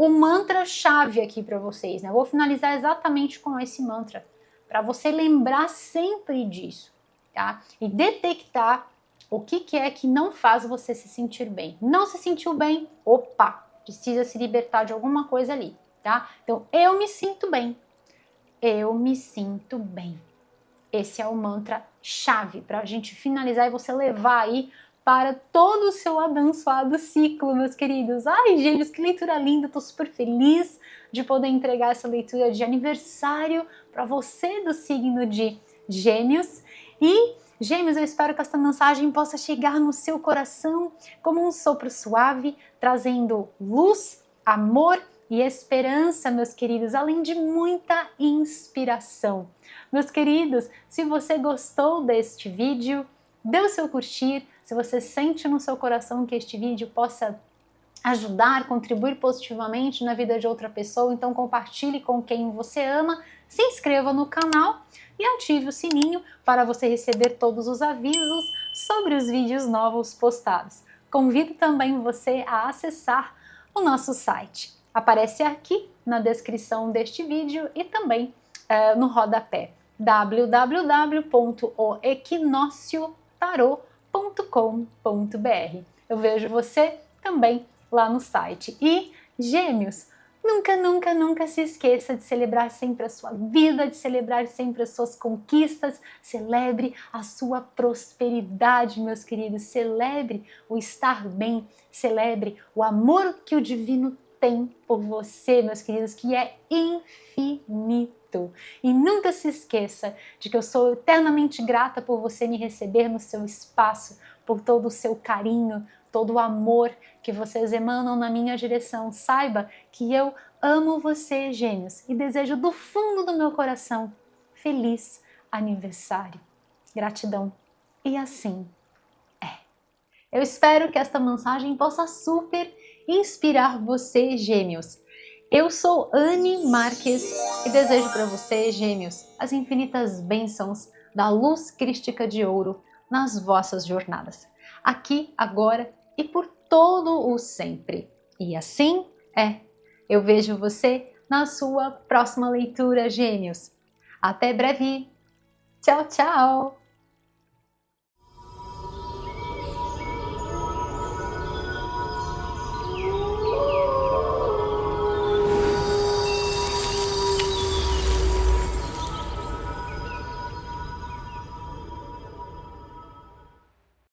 mantra-chave aqui para vocês, né? Eu vou finalizar exatamente com esse mantra, para você lembrar sempre disso, tá? E detectar o que é que não faz você se sentir bem. Não se sentiu bem? Opa, precisa se libertar de alguma coisa ali, tá? Então, eu me sinto bem. Eu me sinto bem. Esse é o mantra chave para a gente finalizar e você levar aí para todo o seu abençoado ciclo, meus queridos. Ai, Gêmeos, que leitura linda, tô super feliz de poder entregar essa leitura de aniversário para você do signo de Gêmeos. E, Gêmeos, eu espero que esta mensagem possa chegar no seu coração como um sopro suave, trazendo luz, amor e esperança, meus queridos, além de muita inspiração. Meus queridos, se você gostou deste vídeo, dê o seu curtir. Se você sente no seu coração que este vídeo possa ajudar, contribuir positivamente na vida de outra pessoa, então compartilhe com quem você ama, se inscreva no canal e ative o sininho para você receber todos os avisos sobre os vídeos novos postados. Convido também você a acessar o nosso site. Aparece aqui na descrição deste vídeo e também no rodapé www.equinociotarot.com.br. Eu vejo você também lá no site. E, Gêmeos, nunca se esqueça de celebrar sempre a sua vida, de celebrar sempre as suas conquistas. Celebre a sua prosperidade, meus queridos. Celebre o estar bem. Celebre o amor que o divino tem por você, meus queridos, que é infinito. E nunca se esqueça de que eu sou eternamente grata por você me receber no seu espaço, por todo o seu carinho, todo o amor que vocês emanam na minha direção. Saiba que eu amo você, Gêmeos, e desejo do fundo do meu coração feliz aniversário. Gratidão. E assim é. Eu espero que esta mensagem possa super inspirar você, Gêmeos. Eu sou Anne Marques e desejo para você, Gêmeos, as infinitas bênçãos da luz crística de ouro nas vossas jornadas, aqui, agora e por todo o sempre. E assim é. Eu vejo você na sua próxima leitura, Gêmeos. Até breve. Tchau, tchau!